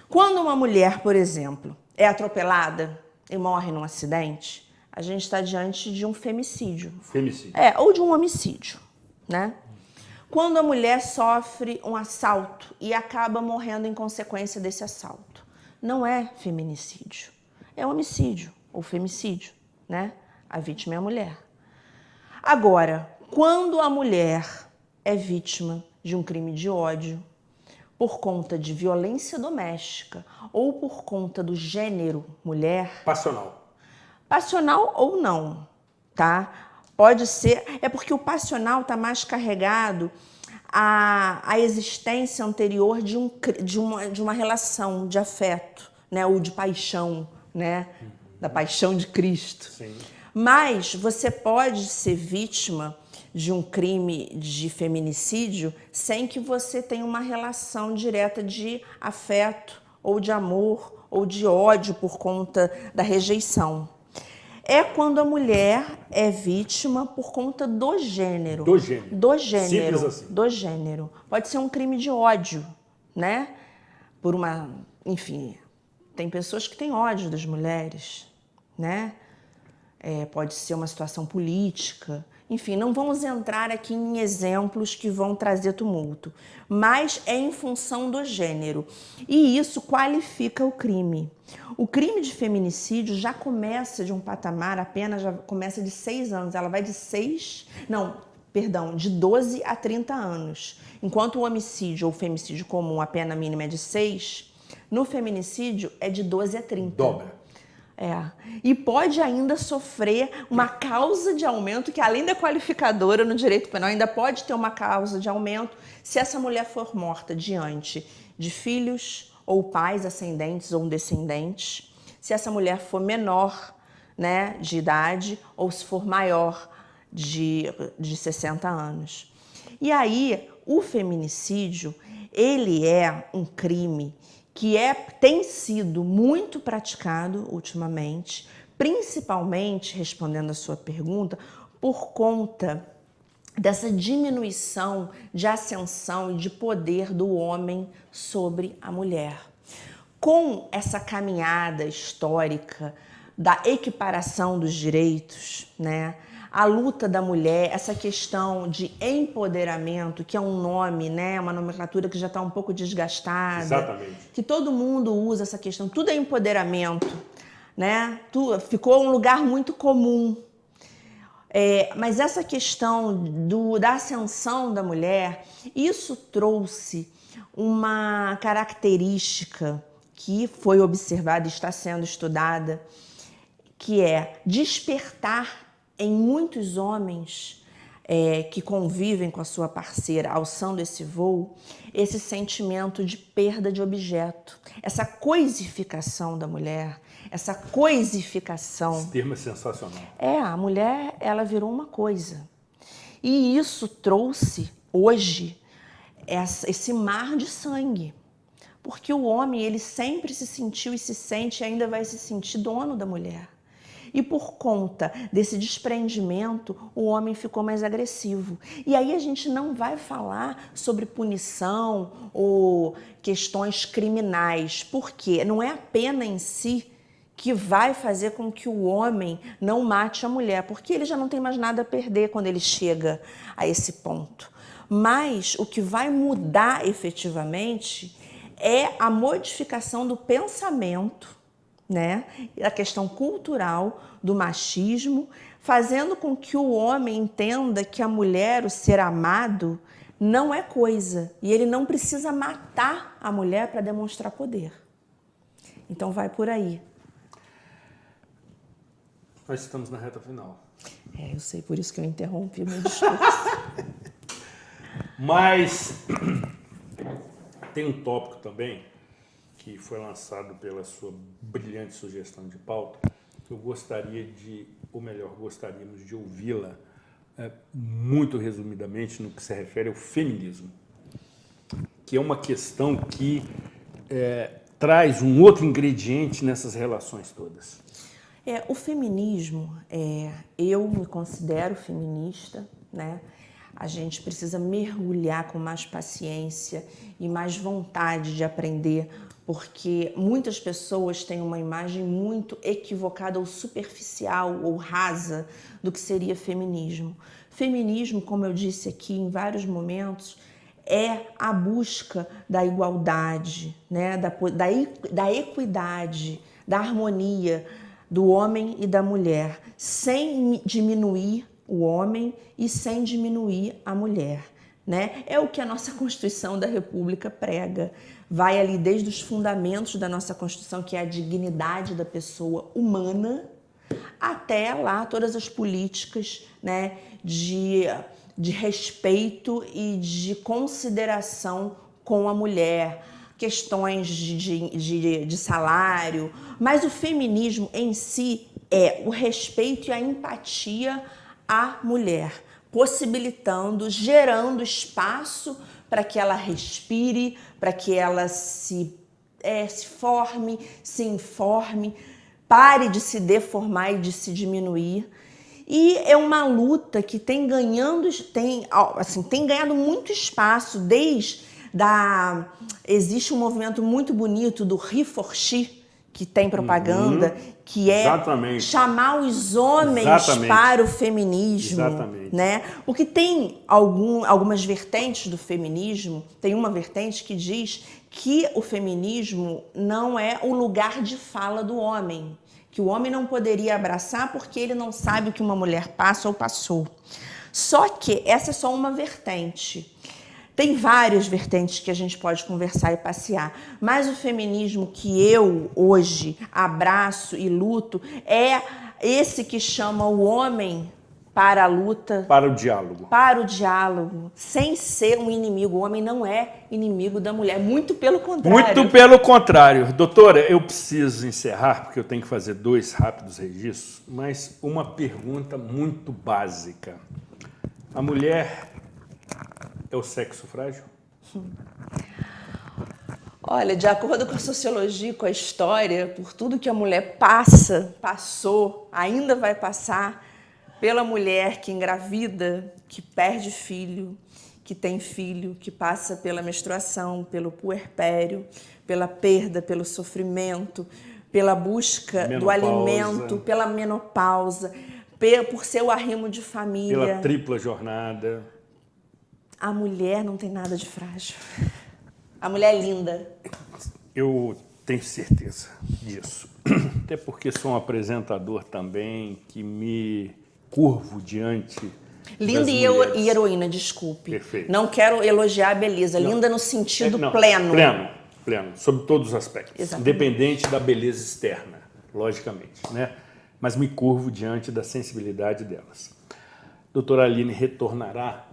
quando uma mulher, por exemplo, é atropelada e morre num acidente, a gente está diante de um femicídio. Femicídio. Ou de um homicídio, né? Quando a mulher sofre um assalto e acaba morrendo em consequência desse assalto, não é feminicídio, é homicídio ou femicídio, né? A vítima é a mulher. Agora, quando a mulher é vítima de um crime de ódio por conta de violência doméstica ou por conta do gênero mulher... Passional ou não, tá? Pode ser, é porque o passional está mais carregado à existência anterior de uma relação de afeto, né? Ou de paixão, né? Da paixão de Cristo. Sim. Mas você pode ser vítima de um crime de feminicídio sem que você tenha uma relação direta de afeto ou de amor ou de ódio por conta da rejeição. É quando a mulher é vítima por conta do gênero. Do gênero. Do gênero. Simples assim. Do gênero. Pode ser um crime de ódio, né? Por uma... Enfim, tem pessoas que têm ódio das mulheres, né? Pode ser uma situação política. Enfim, não vamos entrar aqui em exemplos que vão trazer tumulto, mas é em função do gênero. E isso qualifica o crime. O crime de feminicídio já começa de um patamar, a pena já começa de 6 anos. Ela vai de 12 a 30 anos. Enquanto o homicídio ou femicídio comum, a pena mínima é de 6, no feminicídio é de 12 a 30. Dobra. E pode ainda sofrer uma causa de aumento, que além da qualificadora no direito penal, ainda pode ter uma causa de aumento se essa mulher for morta diante de filhos ou pais ascendentes ou descendentes, se essa mulher for menor, né, de idade, ou se for maior de 60 anos. E aí, o feminicídio, ele é um crime que tem sido muito praticado ultimamente, principalmente, respondendo a sua pergunta, por conta dessa diminuição de ascensão e de poder do homem sobre a mulher. Com essa caminhada histórica da equiparação dos direitos, né? A luta da mulher, essa questão de empoderamento, que é um nome, né, uma nomenclatura que já está um pouco desgastada. Exatamente. Que todo mundo usa essa questão, tudo é empoderamento, né? Ficou um lugar muito comum. Mas essa questão da ascensão da mulher, isso trouxe uma característica que foi observada e está sendo estudada, que é despertar em muitos homens que convivem com a sua parceira alçando esse voo, esse sentimento de perda de objeto, essa coisificação da mulher, essa coisificação. Esse termo é sensacional. A mulher, ela virou uma coisa. E isso trouxe, hoje, esse mar de sangue. Porque o homem, ele sempre se sentiu e se sente e ainda vai se sentir dono da mulher. E por conta desse desprendimento, o homem ficou mais agressivo. E aí a gente não vai falar sobre punição ou questões criminais, porque não é a pena em si que vai fazer com que o homem não mate a mulher, porque ele já não tem mais nada a perder quando ele chega a esse ponto. Mas o que vai mudar efetivamente é a modificação do pensamento, né? A questão cultural do machismo, fazendo com que o homem entenda que a mulher, o ser amado, não é coisa. E ele não precisa matar a mulher para demonstrar poder. Então vai por aí. Nós estamos na reta final. Eu sei, por isso que eu interrompi meu discurso. Mas tem um tópico também que foi lançado pela sua brilhante sugestão de pauta, que eu gostaríamos de ouvi-la muito resumidamente no que se refere ao feminismo, que é uma questão que traz um outro ingrediente nessas relações todas. O feminismo, eu me considero feminista, né? A gente precisa mergulhar com mais paciência e mais vontade de aprender, porque muitas pessoas têm uma imagem muito equivocada ou superficial ou rasa do que seria feminismo. Feminismo, como eu disse aqui em vários momentos, é a busca da igualdade, né? da equidade, da harmonia do homem e da mulher, sem diminuir o homem e sem diminuir a mulher, né? É o que a nossa Constituição da República prega. Vai ali desde os fundamentos da nossa Constituição, que é a dignidade da pessoa humana, até lá todas as políticas, né, de respeito e de consideração com a mulher, questões de salário, mas o feminismo em si é o respeito e a empatia à mulher, possibilitando, gerando espaço para que ela respire, para que ela se forme, se informe, pare de se deformar e de se diminuir. E é uma luta que tem ganhado muito espaço existe um movimento muito bonito do He4She, que tem propaganda, que é chamar os homens para o feminismo. Né? Porque tem algumas vertentes do feminismo, tem uma vertente que diz que o feminismo não é o lugar de fala do homem, que o homem não poderia abraçar porque ele não sabe o que uma mulher passa ou passou. Só que essa é só uma vertente. Tem várias vertentes que a gente pode conversar e passear, mas o feminismo que eu hoje abraço e luto é esse que chama o homem para a luta. Para o diálogo. Para o diálogo, sem ser um inimigo. O homem não é inimigo da mulher, muito pelo contrário. Muito pelo contrário. Doutora, eu preciso encerrar, porque eu tenho que fazer 2 rápidos registros, mas uma pergunta muito básica. A mulher é o sexo frágil? Olha, de acordo com a sociologia, com a história, por tudo que a mulher passou, ainda vai passar, pela mulher que engravida, que perde filho, que tem filho, que passa pela menstruação, pelo puerpério, pela perda, pelo sofrimento, pela busca do alimento, pela menopausa, por ser o arrimo de família. Pela tripla jornada. A mulher não tem nada de frágil. A mulher é linda. Eu tenho certeza disso. Até porque sou um apresentador também que me curvo diante Linda das mulheres. e heroína, desculpe. Perfeito. Não quero elogiar a beleza. Não. Linda no sentido Não, pleno. Pleno, sobre todos os aspectos. Exatamente. Independente da beleza externa, logicamente, né? Mas me curvo diante da sensibilidade delas. Doutora Aline retornará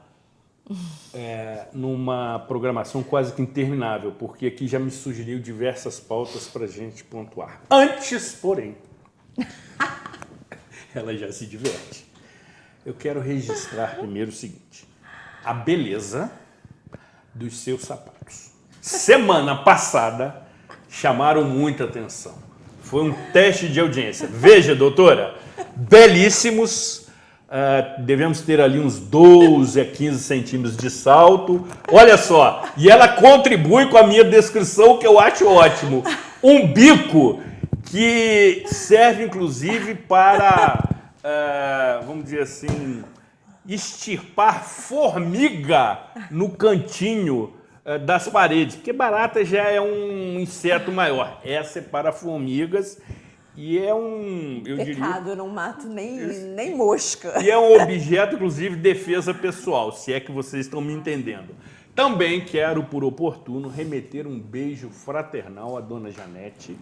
numa programação quase que interminável, porque aqui já me sugeriu diversas pautas para a gente pontuar. Antes, porém, ela já se diverte. Eu quero registrar primeiro o seguinte: a beleza dos seus sapatos. Semana passada chamaram muita atenção. Foi um teste de audiência. Veja, doutora, belíssimos. Devemos ter ali uns 12 a 15 centímetros de salto. Olha só, e ela contribui com a minha descrição, que eu acho ótimo. Um bico que serve, inclusive, para, vamos dizer assim, extirpar formiga no cantinho das paredes, porque barata já é um inseto maior. Essa é para formigas e é um, eu Pecado, eu não mato nem mosca. E é um objeto, inclusive, de defesa pessoal, se é que vocês estão me entendendo. Também quero, por oportuno, remeter um beijo fraternal à dona Janete,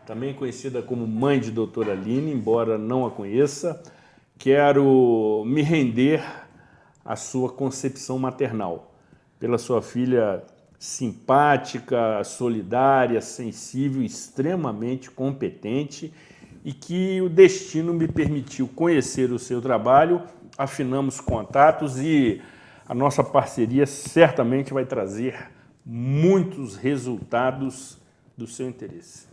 também conhecida como mãe de doutora Aline, embora não a conheça. Quero me render à sua concepção maternal, pela sua filha simpática, solidária, sensível, extremamente competente, e que o destino me permitiu conhecer o seu trabalho, afinamos contatos e a nossa parceria certamente vai trazer muitos resultados do seu interesse.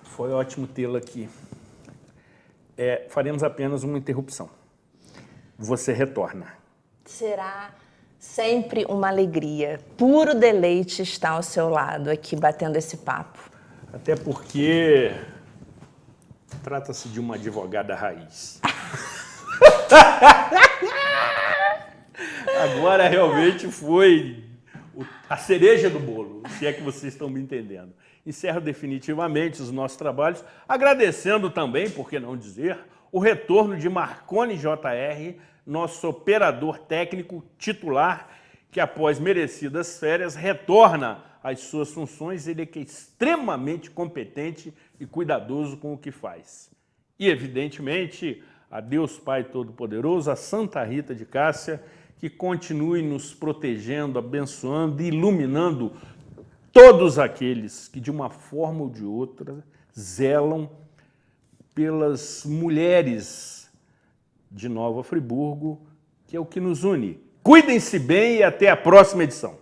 Foi ótimo tê-la aqui. Faremos apenas uma interrupção. Você retorna. Será sempre uma alegria. Puro deleite estar ao seu lado aqui, batendo esse papo. Até porque trata-se de uma advogada raiz. Agora realmente foi a cereja do bolo, se é que vocês estão me entendendo. Encerro definitivamente os nossos trabalhos, agradecendo também, por que não dizer, o retorno de Marconi JR, nosso operador técnico titular, que após merecidas férias retorna às suas funções. Ele é que é extremamente competente e cuidadoso com o que faz. E, evidentemente, a Deus Pai Todo-Poderoso, a Santa Rita de Cássia, que continue nos protegendo, abençoando e iluminando todos aqueles que, de uma forma ou de outra, zelam pelas mulheres de Nova Friburgo, que é o que nos une. Cuidem-se bem e até a próxima edição.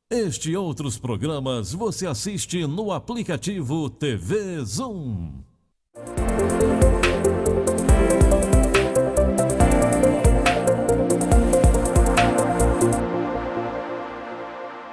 Este e outros programas você assiste no aplicativo TV Zoom.